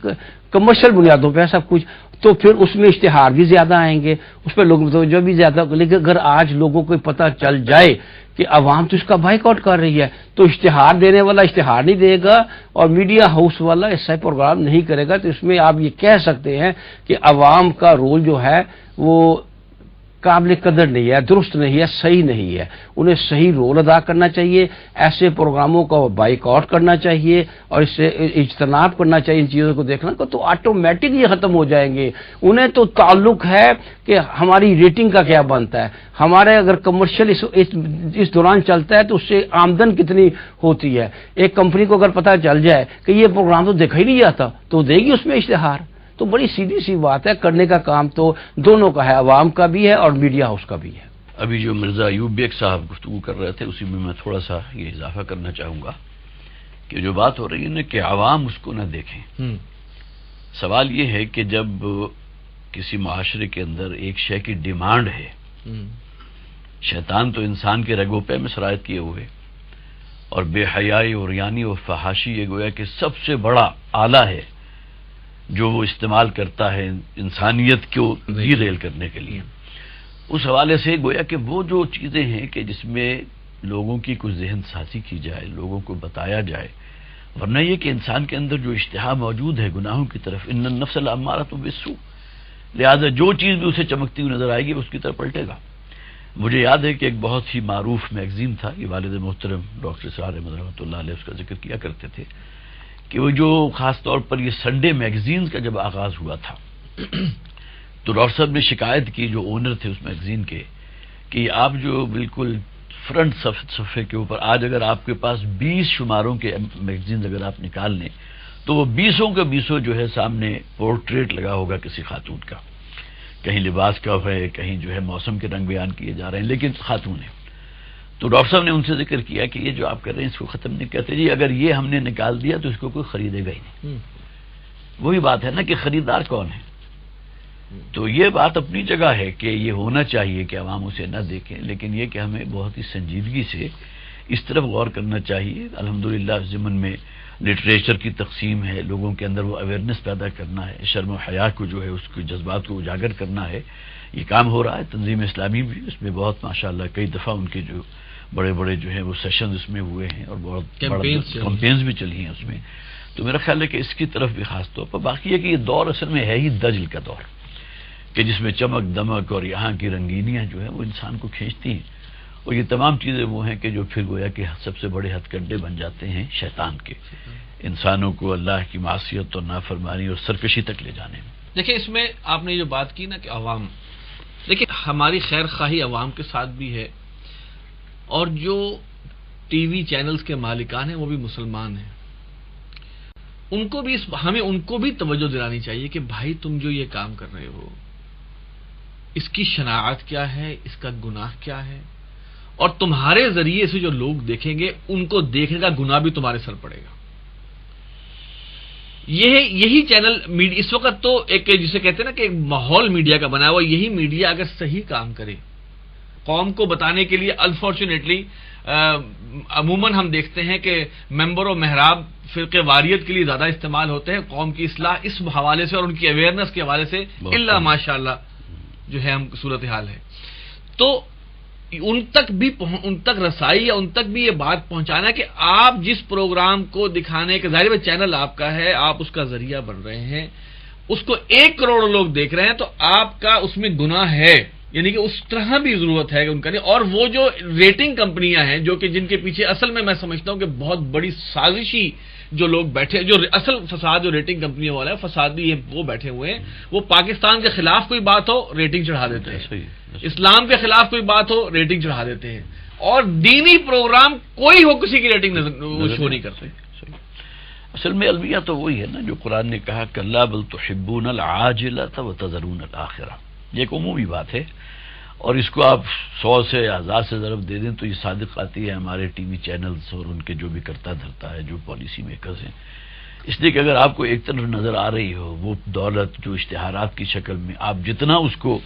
D: کمرشل بنیادوں پہ سب کچھ، تو پھر اس میں اشتہار بھی زیادہ آئیں گے، اس پہ لوگ متوجہ بھی زیادہ. لیکن اگر آج لوگوں کو پتہ چل جائے کہ عوام تو اس کا بائیک آؤٹ کر رہی ہے تو اشتہار دینے والا اشتہار نہیں دے گا اور میڈیا ہاؤس والا ایسا پروگرام نہیں کرے گا. تو اس میں آپ یہ کہہ سکتے ہیں کہ عوام کا رول جو ہے وہ قابل قدر نہیں ہے، درست نہیں ہے، صحیح نہیں ہے. انہیں صحیح رول ادا کرنا چاہیے، ایسے پروگراموں کو بائیک آؤٹ کرنا چاہیے اور اس سے اجتناب کرنا چاہیے. ان چیزوں کو دیکھنا کو تو آٹومیٹک یہ ختم ہو جائیں گے. انہیں تو تعلق ہے کہ ہماری ریٹنگ کا کیا بنتا ہے، ہمارے اگر کمرشل اس دوران چلتا ہے تو اس سے آمدن کتنی ہوتی ہے. ایک کمپنی کو اگر پتہ چل جائے کہ یہ پروگرام تو دیکھا ہی نہیں جاتا تو دے گی اس میں اشتہار. تو بڑی سیدھی سی بات ہے، کرنے کا کام تو دونوں کا ہے، عوام کا بھی ہے اور میڈیا ہاؤس کا بھی ہے.
C: ابھی جو مرزا ایوب بیگ صاحب گفتگو کر رہے تھے اسی میں تھوڑا سا یہ اضافہ کرنا چاہوں گا کہ جو بات ہو رہی ہے نا کہ عوام اس کو نہ دیکھیں. سوال یہ ہے کہ جب کسی معاشرے کے اندر ایک شے کی ڈیمانڈ ہے، شیطان تو انسان کے رگ و پے میں سرایت کیے ہوئے، اور بے حیائی اور یعنی و فحاشی یہ گویا کہ سب سے بڑا آلہ ہے جو وہ استعمال کرتا ہے انسانیت کو ریل کرنے کے لیے. اس حوالے سے گویا کہ وہ جو چیزیں ہیں کہ جس میں لوگوں کی کچھ ذہن سازی کی جائے، لوگوں کو بتایا جائے، ورنہ یہ کہ انسان کے اندر جو اشتہا موجود ہے گناہوں کی طرف، ان النفس لامارۃ بالسوء، لہذا جو چیز بھی اسے چمکتی ہوئی نظر آئے گی اس کی طرف پلٹے گا. مجھے یاد ہے کہ ایک بہت ہی معروف میگزین تھا، یہ والد محترم ڈاکٹر اسرار احمد رحمۃ اللہ علیہ اس کا ذکر کیا کرتے تھے کہ وہ جو خاص طور پر یہ سنڈے میگزینز کا جب آغاز ہوا تھا تو ڈاکٹر صاحب نے شکایت کی جو اونر تھے اس میگزین کے کہ آپ جو بالکل فرنٹ صفحے کے اوپر آج اگر آپ کے پاس 20 شماروں کے میگزین اگر آپ نکال لیں تو وہ 20 کے 20 جو ہے سامنے پورٹریٹ لگا ہوگا کسی خاتون کا، کہیں لباس کا ہے، کہیں جو ہے موسم کے رنگ بیان کیے جا رہے ہیں، لیکن خاتون ہے. تو ڈاکٹر صاحب نے ان سے ذکر کیا کہ یہ جو آپ کر رہے ہیں اس کو ختم نہیں کرتے جی، اگر یہ ہم نے نکال دیا تو اس کو کوئی خریدے گا ہی نہیں۔ وہی بات ہے نا کہ خریدار کون ہے؟ تو یہ بات اپنی جگہ ہے کہ یہ ہونا چاہیے کہ عوام اسے نہ دیکھیں، لیکن یہ کہ ہمیں بہت ہی سنجیدگی سے اس طرف غور کرنا چاہیے۔ الحمدللہ اس ضمن میں لٹریچر کی تقسیم ہے، لوگوں کے اندر وہ اویئرنیس پیدا کرنا ہے، شرم و حیا کو جو ہے اس کے جذبات کو اجاگر کرنا ہے، یہ کام ہو رہا ہے۔ تنظیم اسلامی بھی اس میں بہت ماشاءاللہ کئی دفعہ ان کے جو بڑے بڑے جو ہیں وہ سیشنز اس میں ہوئے ہیں اور بہت کیمپینز بھی چلی ہیں اس میں، تو میرا خیال ہے کہ اس کی طرف بھی خاص طور پر۔ باقی ہے کہ یہ دور اصل میں ہے ہی دجل کا دور، کہ جس میں چمک دمک اور یہاں کی رنگینیاں جو ہیں وہ انسان کو کھینچتی ہیں، اور یہ تمام چیزیں وہ ہیں کہ جو پھر گویا کہ سب سے بڑے ہتھ کنڈے بن جاتے ہیں شیطان کے، انسانوں کو اللہ کی معصیت اور نافرمانی اور سرکشی تک لے جانے میں۔
B: دیکھیں اس میں آپ نے جو بات کی نا کہ عوام، دیکھیں ہماری خیر خواہی عوام کے ساتھ بھی ہے، اور جو ٹی وی چینلز کے مالکان ہیں وہ بھی مسلمان ہیں، ان کو بھی ہمیں ان کو بھی توجہ دلانی چاہیے کہ بھائی تم جو یہ کام کر رہے ہو اس کی شناعت کیا ہے، اس کا گناہ کیا ہے، اور تمہارے ذریعے سے جو لوگ دیکھیں گے ان کو دیکھنے کا گناہ بھی تمہارے سر پڑے گا۔ یہی چینل اس وقت تو ایک جسے کہتے ہیں نا کہ ایک ماحول میڈیا کا بنا ہوا، یہی میڈیا اگر صحیح کام کرے قوم کو بتانے کے لیے، انفارچونیٹلی عموماً ہم دیکھتے ہیں کہ ممبر و محراب فرقے واریت کے لیے زیادہ استعمال ہوتے ہیں، قوم کی اصلاح اس حوالے سے اور ان کی اویئرنیس کے حوالے سے الا ماشاءاللہ جو ہے ہم صورتحال ہے، تو ان تک رسائی یا ان تک بھی یہ بات پہنچانا کہ آپ جس پروگرام کو دکھانے کے ظاہر ہے چینل آپ کا ہے، آپ اس کا ذریعہ بن رہے ہیں، اس کو 1 کروڑ لوگ دیکھ رہے ہیں تو آپ کا اس میں گناہ ہے، یعنی کہ اس طرح بھی ضرورت ہے کہ ان کا نہیں۔ اور وہ جو ریٹنگ کمپنیاں ہیں جو کہ جن کے پیچھے اصل میں سمجھتا ہوں کہ بہت بڑی سازشی جو لوگ بیٹھے، جو اصل فساد جو ریٹنگ کمپنیوں والا ہے فسادی ہے، وہ بیٹھے ہوئے ہیں، وہ پاکستان کے خلاف کوئی بات ہو ریٹنگ چڑھا دیتے ہیں، اسلام کے خلاف کوئی بات ہو ریٹنگ چڑھا دیتے ہیں، اور دینی پروگرام کوئی ہو کسی کی ریٹنگ شو نہیں کرتے۔
C: اصل میں المیہ تو وہی ہے نا جو قرآن نے کہا کلا بل تحبون العاجلۃ وتذرون الآخرہ، یہ ایک عمومی بات ہے، اور اس کو آپ 100 سے 1000 سے ضرب دے دیں تو یہ صادق آتی ہے ہمارے ٹی وی چینلز اور ان کے جو بھی کرتا دھرتا ہے جو پالیسی میکرز ہیں۔ اس لیے کہ اگر آپ کو ایک طرف نظر آ رہی ہو وہ دولت جو اشتہارات کی شکل میں، آپ جتنا اس کو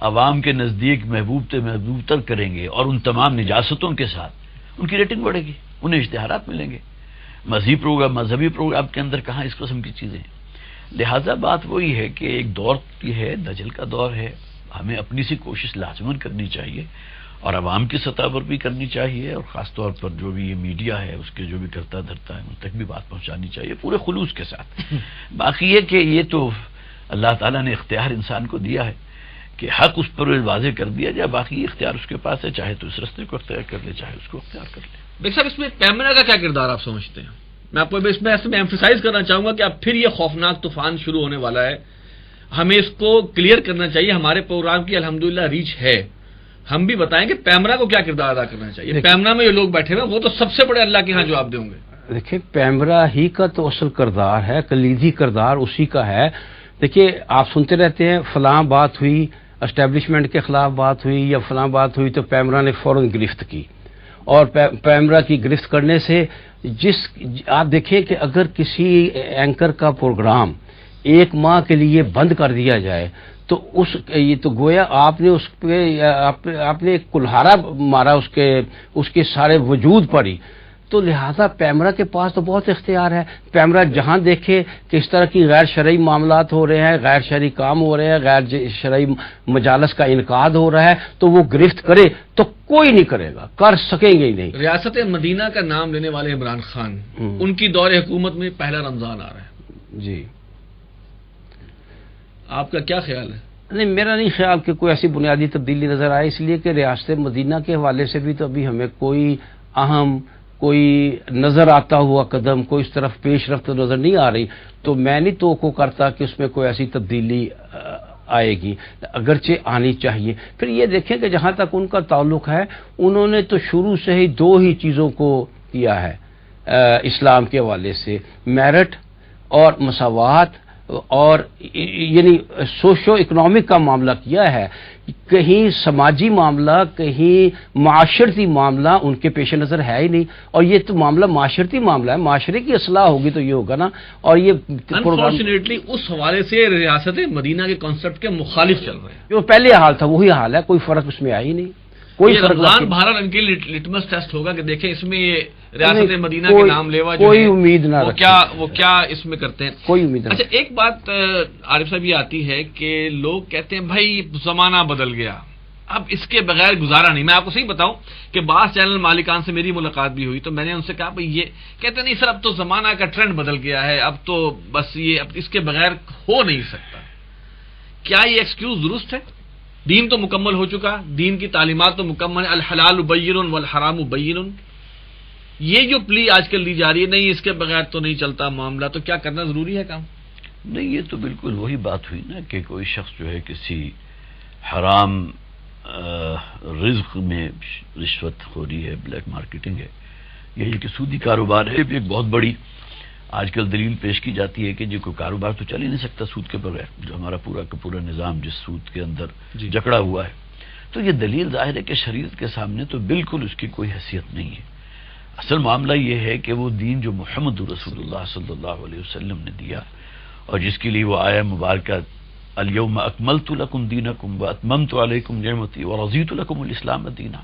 C: عوام کے نزدیک محبوب تر کریں گے اور ان تمام نجاستوں کے ساتھ ان کی ریٹنگ بڑھے گی، انہیں اشتہارات ملیں گے۔ مذہبی پروگرام کے اندر کہاں اس قسم کی چیزیں ہیں۔ لہذا بات وہی ہے کہ ایک دور یہ ہے، دجل کا دور ہے، ہمیں اپنی سی کوشش لازماً کرنی چاہیے اور عوام کی سطح پر بھی کرنی چاہیے، اور خاص طور پر جو بھی یہ میڈیا ہے اس کے جو بھی کرتا دھرتا ہے ان تک بھی بات پہنچانی چاہیے پورے خلوص کے ساتھ۔ باقی یہ کہ یہ تو اللہ تعالیٰ نے اختیار انسان کو دیا ہے کہ حق اس پر واضح کر دیا جائے، باقی اختیار اس کے پاس ہے، چاہے تو اس رستے کو اختیار کر لے چاہے اس کو اختیار کر لے۔
B: دیکھ صاحب اس میں پیمرا کا کیا کردار آپ سمجھتے ہیں؟ میں آپ کو اس میں ایمفیسائز کرنا چاہوں گا کہ اب پھر یہ خوفناک طوفان شروع ہونے والا ہے، ہمیں اس کو کلیئر کرنا چاہیے۔ ہمارے پروگرام کی الحمدللہ ریچ ہے، ہم بھی بتائیں کہ پیمرا کو کیا کردار ادا کرنا چاہیے۔ پیمرا میں جو لوگ بیٹھے ہوئے وہ تو سب سے بڑے اللہ کے ہاں جواب دیں گے۔
D: دیکھیں پیمرا ہی کا تو اصل کردار ہے، کلیدی کردار اسی کا ہے۔ دیکھیے آپ سنتے رہتے ہیں فلاں بات ہوئی، اسٹیبلشمنٹ کے خلاف بات ہوئی یا فلاں بات ہوئی تو پیمرا نے فوراً گرفت کی، اور پیمرا کی گرفت کرنے سے آپ دیکھیں کہ اگر کسی اینکر کا پروگرام 1 ماہ کے لیے بند کر دیا جائے تو یہ تو گویا آپ نے اس پہ آپ نے ایک کلہارا مارا اس کے سارے وجود پر ہی۔ تو لہذا پیمرا کے پاس تو بہت اختیار ہے، پیمرا جہاں دیکھے کہ اس طرح کی غیر شرعی معاملات ہو رہے ہیں، غیر شرعی کام ہو رہے ہیں، غیر شرعی مجالس کا انعقاد ہو رہا ہے تو وہ گرفت کرے، تو کوئی نہیں کرے گا، کر سکیں گے ہی نہیں۔
B: ریاست مدینہ کا نام لینے والے عمران خان، ان کی دور حکومت میں پہلا رمضان آ رہا ہے
D: جی،
B: آپ کا کیا خیال ہے؟
D: نہیں میرا نہیں خیال کہ کوئی ایسی بنیادی تبدیلی نظر آئے، اس لیے کہ ریاست مدینہ کے حوالے سے بھی تو ابھی ہمیں کوئی اہم کوئی نظر آتا ہوا قدم، کوئی اس طرف پیش رفت نظر نہیں آ رہی، تو میں نہیں توقع کرتا کہ اس میں کوئی ایسی تبدیلی آئے گی، اگرچہ آنی چاہیے۔ پھر یہ دیکھیں کہ جہاں تک ان کا تعلق ہے انہوں نے تو شروع سے ہی 2 ہی چیزوں کو کیا ہے اسلام کے حوالے سے، میرٹ اور مساوات اور یعنی سوشو اکنامک کا معاملہ کیا ہے، کہیں سماجی معاملہ، کہیں معاشرتی معاملہ ان کے پیش نظر ہے ہی نہیں، اور یہ تو معاملہ معاشرتی معاملہ ہے، معاشرے کی اصلاح ہوگی تو یہ ہوگا نا. اور یہ
B: انفارچونیٹلی اس حوالے سے ریاست مدینہ کے کانسیپٹ کے مخالف چل رہے ہیں.
D: جو پہلے حال تھا وہی حال ہے، کوئی فرق اس میں آئی نہیں. کوئی فرق
B: رمضان بہرحال ان کے لٹمس ٹیسٹ ہوگا کہ دیکھیں اس میں یہ ریاست مدینہ کے نام لیوا جو
D: کوئی امید نہ
B: وہ کیا اس میں کرتے ہیں،
D: کوئی امید نہ.
B: اچھا ایک بات عارف صاحب یہ آتی ہے کہ لوگ کہتے ہیں بھائی زمانہ بدل گیا، اب اس کے بغیر گزارا نہیں. میں آپ کو صحیح بتاؤں کہ بعض چینل مالکان سے میری ملاقات بھی ہوئی تو میں نے ان سے کہا بھائی یہ کہتے نہیں سر اب تو زمانہ کا ٹرینڈ بدل گیا ہے، اب تو بس یہ اب اس کے بغیر ہو نہیں سکتا. کیا یہ ایکسکیوز درست ہے؟ دین تو مکمل ہو چکا، دین کی تعلیمات تو مکمل ہے، الحلال بین والحرام بین. یہ جو پلی آج کل دی جا رہی ہے نہیں اس کے بغیر تو نہیں چلتا معاملہ، تو کیا کرنا ضروری ہے کام؟
C: نہیں، یہ تو بالکل وہی بات ہوئی نا کہ کوئی شخص جو ہے کسی حرام رزق میں رشوت خوری ہے، بلیک مارکیٹنگ ہے، یہی کہ سودی کاروبار ہے. ایک بہت بڑی آج کل دلیل پیش کی جاتی ہے کہ جو کوئی کاروبار تو چل ہی نہیں سکتا سود کے بغیر، جو ہمارا پورا کا پورا نظام جس سود کے اندر جکڑا ہوا ہے. تو یہ دلیل ظاہر ہے کہ شریعت کے سامنے تو بالکل اس کی کوئی حیثیت نہیں ہے. اصل معاملہ یہ ہے کہ وہ دین جو محمد رسول اللہ صلی اللہ علیہ وسلم نے دیا اور جس کے لیے وہ آیا مبارکہ الیوم اکملت لکم دینکم واتممت علیکم نعمتی ورضیت لکم الاسلام دینا،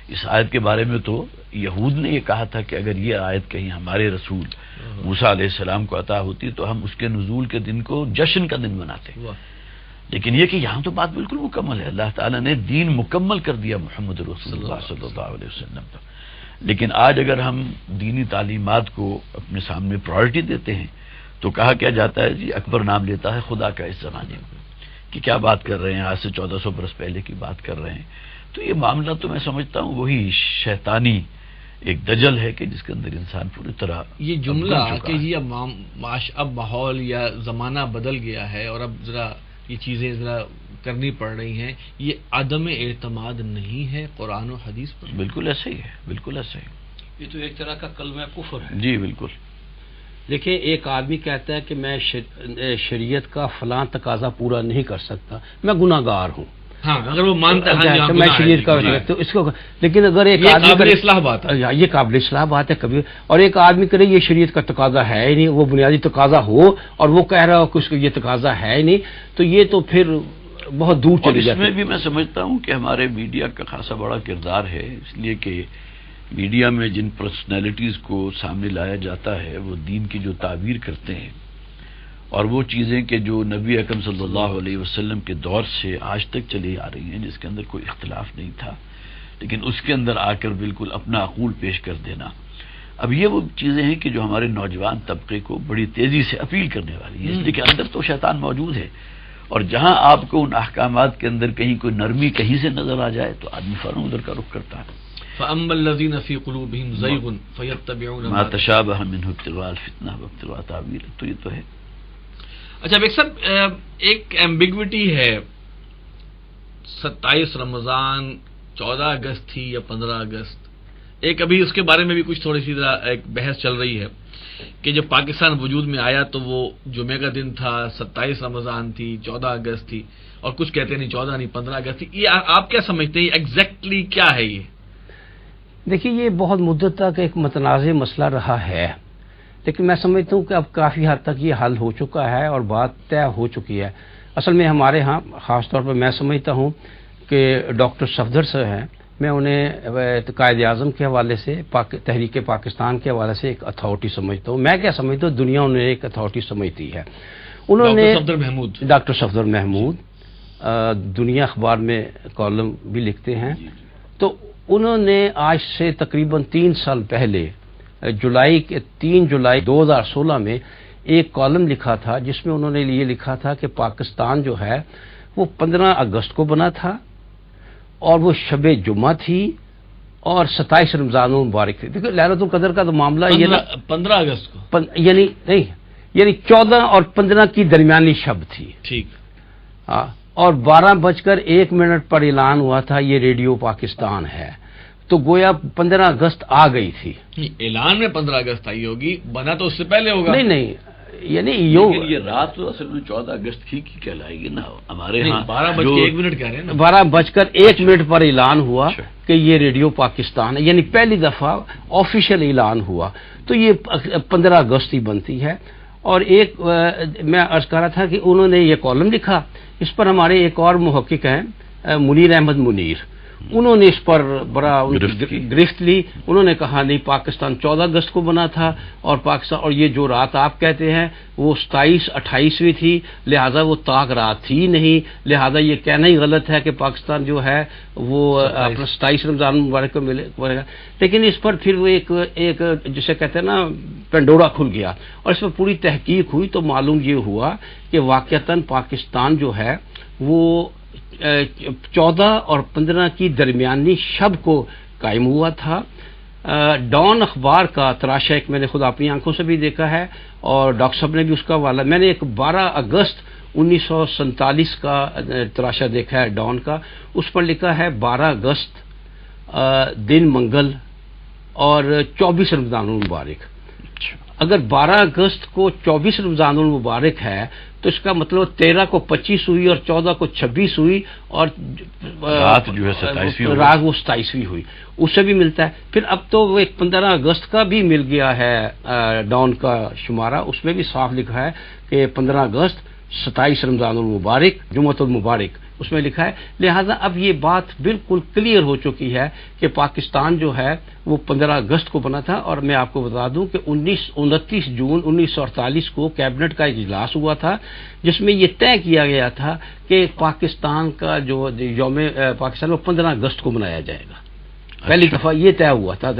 C: اس آیت کے بارے میں تو یہود نے یہ کہا تھا کہ اگر یہ آیت کہیں ہمارے رسول موسیٰ علیہ السلام کو عطا ہوتی تو ہم اس کے نزول کے دن کو جشن کا دن مناتے. لیکن یہ کہ یہاں تو بات بالکل مکمل ہے، اللہ تعالیٰ نے دین مکمل کر دیا محمد رسول اللہ صلی اللہ علیہ وسلم پر. لیکن آج اگر ہم دینی تعلیمات کو اپنے سامنے پرائرٹی دیتے ہیں تو کہا کیا جاتا ہے جی اکبر نام لیتا ہے خدا کا اس زمانے میں، کہ کیا بات کر رہے ہیں، آج سے 1400 برس پہلے کی بات کر رہے ہیں. تو یہ معاملہ تو میں سمجھتا ہوں وہی شیطانی ایک دجل ہے کہ جس کے اندر انسان پوری طرح
B: یہ جملہ کہ یہ اب ماحول یا زمانہ بدل گیا ہے اور اب ذرا یہ چیزیں ذرا کرنی پڑ رہی ہیں، یہ عدم اعتماد نہیں ہے قرآن و حدیث پر؟
C: بالکل ایسا ہی ہے، بالکل ایسا ہی.
D: یہ تو ایک طرح کا کلمہ کفر ہے.
C: جی بالکل.
D: دیکھیں ایک آدمی کہتا ہے کہ میں شریعت کا فلاں تقاضا پورا نہیں کر سکتا، میں گناہ گار ہوں.
B: ہاں اگر وہ مانتا ہے
D: میں شریعت کا تو اس کو، لیکن اگر ایک آدمی
B: قابل اصلاح بات ہے،
D: یہ قابل اصلاح بات ہے کبھی، اور ایک آدمی کرے یہ شریعت کا تقاضا ہے ہی نہیں، وہ بنیادی تقاضا ہو اور وہ کہہ رہا ہو کہ اس کو یہ تقاضا ہے ہی نہیں، تو یہ تو پھر بہت دور چلی جاتی ہے.
C: اس میں بھی میں سمجھتا ہوں کہ ہمارے میڈیا کا خاصا بڑا کردار ہے، اس لیے کہ میڈیا میں جن پرسنالٹیز کو سامنے لایا جاتا ہے وہ دین کی جو تعبیر کرتے ہیں اور وہ چیزیں کہ جو نبی اکرم صلی اللہ علیہ وسلم کے دور سے آج تک چلی آ رہی ہیں جس کے اندر کوئی اختلاف نہیں تھا، لیکن اس کے اندر آ کر بالکل اپنا عقول پیش کر دینا. اب یہ وہ چیزیں ہیں کہ جو ہمارے نوجوان طبقے کو بڑی تیزی سے اپیل کرنے والی ہیں، اس لیے کہ اندر تو شیطان موجود ہے، اور جہاں آپ کو ان احکامات کے اندر کہیں کوئی نرمی کہیں سے نظر آ جائے تو آدمی فوراً ادھر کا رخ کرتا ہے.
B: فَأَمَّا الَّذِينَ فِي قُلُوبِهِمْ زَيْغٌ فَيَتَّبِعُونَ
C: مَا تَشَابَهَ مِنْهُ ابْتِغَاءَ الْفِتْنَةِ وَابْتِغَاءَ تَأْوِيلِهِ. تو یہ تو ہے.
B: اچھا ایک صاحب ایک ایمبیگوٹی ہے، 27 رمضان 14 اگست تھی یا 15 اگست، ایک ابھی اس کے بارے میں بھی کچھ تھوڑی سی ایک بحث چل رہی ہے کہ جب پاکستان وجود میں آیا تو وہ جمعہ کا دن تھا، 27 رمضان تھی، 14 اگست تھی، اور کچھ کہتے نہیں 14 نہیں 15 اگست تھی. یہ آپ کیا سمجھتے ہیں ایگزیکٹلی کیا ہے یہ؟
D: دیکھیے یہ بہت مدت تک ایک متنازع مسئلہ رہا ہے، لیکن میں سمجھتا ہوں کہ اب کافی حد تک یہ حل ہو چکا ہے اور بات طے ہو چکی ہے. اصل میں ہمارے ہاں خاص طور پر میں سمجھتا ہوں کہ ڈاکٹر صفدر صاحب ہیں، میں انہیں قائد اعظم کے حوالے سے تحریک پاکستان کے حوالے سے ایک اتھارٹی سمجھتا ہوں. میں کیا سمجھتا ہوں، دنیا انہیں ایک اتھارٹی سمجھتی ہے. انہوں نے ڈاکٹر صفدر محمود دنیا اخبار میں کالم بھی لکھتے ہیں، تو انہوں نے آج سے تقریباً 3 سال پہلے 3 جولائی 2016 میں ایک کالم لکھا تھا جس میں انہوں نے یہ لکھا تھا کہ پاکستان جو ہے وہ 15 اگست کو بنا تھا اور وہ شب جمعہ تھی اور 27 رمضان مبارک تھی. دیکھو لیلۃ القدر کا تو معاملہ یہ
B: 15 اگست کو
D: یعنی 14 اور 15 کی درمیانی شب تھی.
B: ٹھیک.
D: ہاں، اور 12:01 پر اعلان ہوا تھا یہ ریڈیو پاکستان ہے، تو گویا 15 اگست آ گئی تھی.
B: اعلان میں 15 اگست آئی ہوگی، بنا تو اس سے پہلے ہوگا.
D: نہیں یعنی
C: لیکن یہ رات تو اصل میں 14 اگست کی کہلائے گی نا ہمارے
B: نہیں،
C: ہاں
B: 12:01 کہہ رہے ہیں نا،
D: 12:01 پر اعلان ہوا کہ یہ ریڈیو پاکستان ہے، یعنی پہلی دفعہ آفیشیل اعلان ہوا، تو یہ 15 اگست ہی بنتی ہے۔ اور ایک میں عرض کر رہا تھا کہ انہوں نے یہ کالم لکھا، اس پر ہمارے ایک اور محقق ہیں منیر احمد منیر، انہوں نے اس پر بڑا گرفت لی، انہوں نے کہا نہیں پاکستان 14 اگست کو بنا تھا، اور پاکستان اور یہ جو رات آپ کہتے ہیں وہ 27-28ویں تھی، لہذا وہ طاق رات تھی نہیں، لہذا یہ کہنا ہی غلط ہے کہ پاکستان جو ہے وہ اپنا 27 رمضان مبارک کو ملے گا۔ لیکن اس پر پھر وہ ایک جسے کہتے ہیں نا پنڈورا کھل گیا، اور اس پر پوری تحقیق ہوئی تو معلوم یہ ہوا کہ واقعتاً پاکستان جو ہے وہ 14 اور 15 کی درمیانی شب کو قائم ہوا تھا۔ ڈان اخبار کا تراشا ایک میں نے خود اپنی آنکھوں سے بھی دیکھا ہے، اور ڈاکٹر صاحب نے بھی اس کا حوالہ، میں نے ایک 12 اگست 1947 کا تراشا دیکھا ہے ڈان کا، اس پر لکھا ہے 12 اگست دن منگل اور 24 رمضان المبارک۔ اگر 12 اگست کو 24 رمضان المبارک ہے تو اس کا مطلب 13 کو 25 ہوئی اور 14 کو 26 ہوئی، اور
C: رات جو ہے 27ویں
D: رات وہ 27ویں ہوئی، اس سے بھی ملتا ہے۔ پھر اب تو وہ ایک 15 اگست کا بھی مل گیا ہے ڈان کا شمارہ، اس میں بھی صاف لکھا ہے کہ 15 اگست 27 رمضان المبارک جمعۃ المبارک، اس میں لکھا ہے۔ لہذا اب یہ بات بالکل کلیئر ہو چکی ہے کہ پاکستان جو ہے وہ 15 اگست کو بنا تھا، اور میں آپ کو بتا دوں کہ 29 جون 1948 کو کیبنٹ کا ایک اجلاس ہوا تھا، جس میں یہ طے کیا گیا تھا کہ پاکستان کا جو یوم پاکستان وہ 15 اگست کو منایا جائے گا۔ پہلی دفعہ یہ طے ہوا تھا،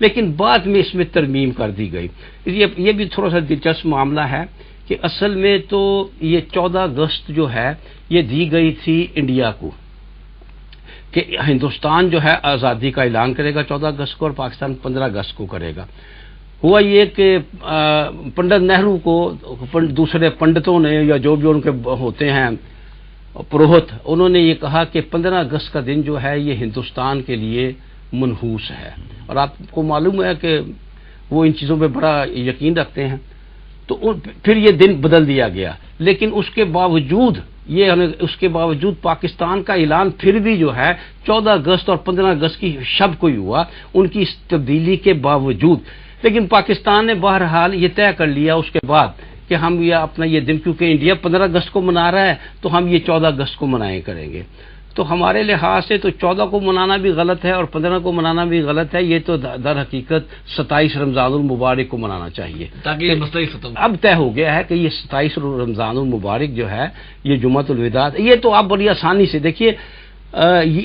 D: لیکن بعد میں اس میں ترمیم کر دی گئی۔ یہ بھی تھوڑا سا دلچسپ معاملہ ہے کہ اصل میں تو یہ 14 اگست جو ہے یہ دی گئی تھی انڈیا کو کہ ہندوستان جو ہے آزادی کا اعلان کرے گا 14 اگست کو، اور پاکستان 15 اگست کو کرے گا۔ ہوا یہ کہ پنڈت نہرو کو دوسرے پنڈتوں نے یا جو بھی ان کے ہوتے ہیں پروہت، انہوں نے یہ کہا کہ 15 اگست کا دن جو ہے یہ ہندوستان کے لیے منحوس ہے، اور آپ کو معلوم ہے کہ وہ ان چیزوں پہ بڑا یقین رکھتے ہیں، تو پھر یہ دن بدل دیا گیا۔ لیکن اس کے باوجود پاکستان کا اعلان پھر بھی جو ہے 14 اگست اور 15 اگست کی شب کو ہی ہوا، ان کی اس تبدیلی کے باوجود۔ لیکن پاکستان نے بہرحال یہ طے کر لیا اس کے بعد کہ ہم یہ اپنا یہ دن، کیونکہ انڈیا 15 اگست کو منا رہا ہے تو ہم یہ 14 اگست کو منائیں کریں گے۔ تو ہمارے لحاظ سے تو 14 کو منانا بھی غلط ہے اور 15 کو منانا بھی غلط ہے، یہ تو در حقیقت 27 رمضان المبارک کو منانا چاہیے،
B: تاکہ یہ مسئلہ ہی ختم۔
D: اب طے ہو گیا ہے کہ یہ 27 رمضان المبارک جو ہے یہ جمعۃ الوداع، یہ تو آپ بڑی آسانی سے دیکھیے،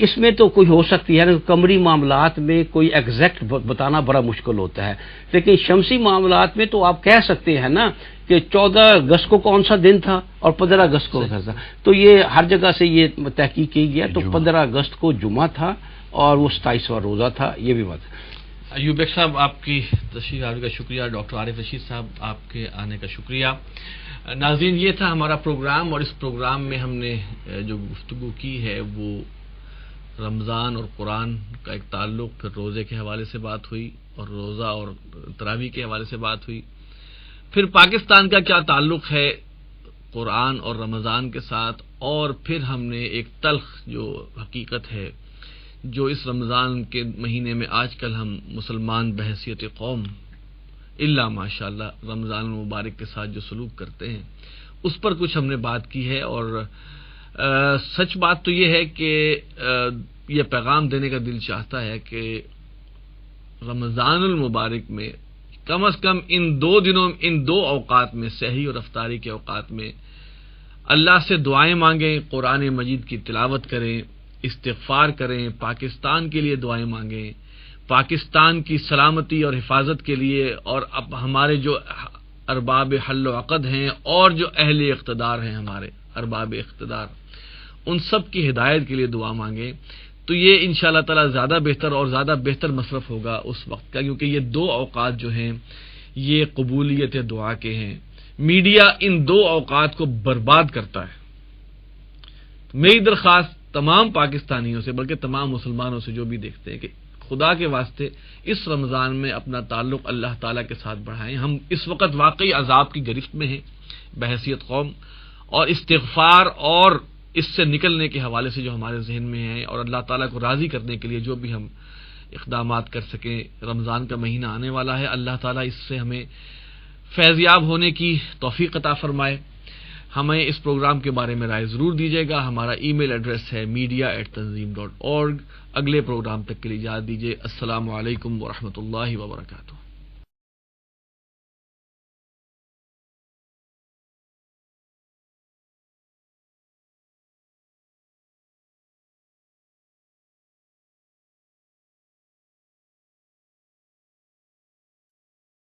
D: اس میں تو کوئی ہو سکتی ہے نا، قمری معاملات میں کوئی ایگزیکٹ بتانا بڑا مشکل ہوتا ہے، لیکن شمسی معاملات میں تو آپ کہہ سکتے ہیں نا کہ 14 اگست کو کون سا دن تھا اور 15 اگست کو کون سا، تو یہ ہر جگہ سے یہ تحقیق کی گیا، تو 15 اگست کو جمعہ تھا اور وہ 27واں روزہ تھا، یہ بھی بات ہے۔
B: ایوب بیگ صاحب آپ کی تشریف آوری کا شکریہ، ڈاکٹر عارف رشید صاحب آپ کے آنے کا شکریہ۔ ناظرین، یہ تھا ہمارا پروگرام، اور اس پروگرام میں ہم نے جو گفتگو کی ہے وہ رمضان اور قرآن کا ایک تعلق، پھر روزے کے حوالے سے بات ہوئی، اور روزہ اور تراویح کے حوالے سے بات ہوئی، پھر پاکستان کا کیا تعلق ہے قرآن اور رمضان کے ساتھ، اور پھر ہم نے ایک تلخ جو حقیقت ہے جو اس رمضان کے مہینے میں آج کل ہم مسلمان بحیثیت قوم الا ماشاءاللہ رمضان المبارک کے ساتھ جو سلوک کرتے ہیں اس پر کچھ ہم نے بات کی ہے۔ اور سچ بات تو یہ ہے کہ یہ پیغام دینے کا دل چاہتا ہے کہ رمضان المبارک میں کم از کم ان 2 دنوں، ان 2 اوقات میں، سحری اور افطاری کے اوقات میں اللہ سے دعائیں مانگیں، قرآن مجید کی تلاوت کریں، استغفار کریں، پاکستان کے لیے دعائیں مانگیں، پاکستان کی سلامتی اور حفاظت کے لیے، اور اب ہمارے جو ارباب حل و عقد ہیں اور جو اہل اقتدار ہیں، ہمارے ارباب اقتدار، ان سب کی ہدایت کے لیے دعا مانگیں، تو یہ انشاءاللہ تعالی زیادہ بہتر اور زیادہ بہتر مصرف ہوگا اس وقت کا، کیونکہ یہ 2 اوقات جو ہیں یہ قبولیت دعا کے ہیں۔ میڈیا ان 2 اوقات کو برباد کرتا ہے۔ میری درخواست تمام پاکستانیوں سے، بلکہ تمام مسلمانوں سے جو بھی دیکھتے ہیں، کہ خدا کے واسطے اس رمضان میں اپنا تعلق اللہ تعالیٰ کے ساتھ بڑھائیں. ہم اس وقت واقعی عذاب کی گرفت میں ہیں بحیثیت قوم، اور استغفار اور اس سے نکلنے کے حوالے سے جو ہمارے ذہن میں ہیں، اور اللہ تعالیٰ کو راضی کرنے کے لیے جو بھی ہم اقدامات کر سکیں. رمضان کا مہینہ آنے والا ہے، اللہ تعالیٰ اس سے ہمیں فیضیاب ہونے کی توفیق عطا فرمائے. ہمیں اس پروگرام کے بارے میں رائے ضرور دیجیے گا. ہمارا ای میل ایڈریس ہے media@tanzeem.org. اگلے پروگرام تک کے لیے اجازت دیجیے. السلام علیکم ورحمۃ اللہ وبرکاتہ.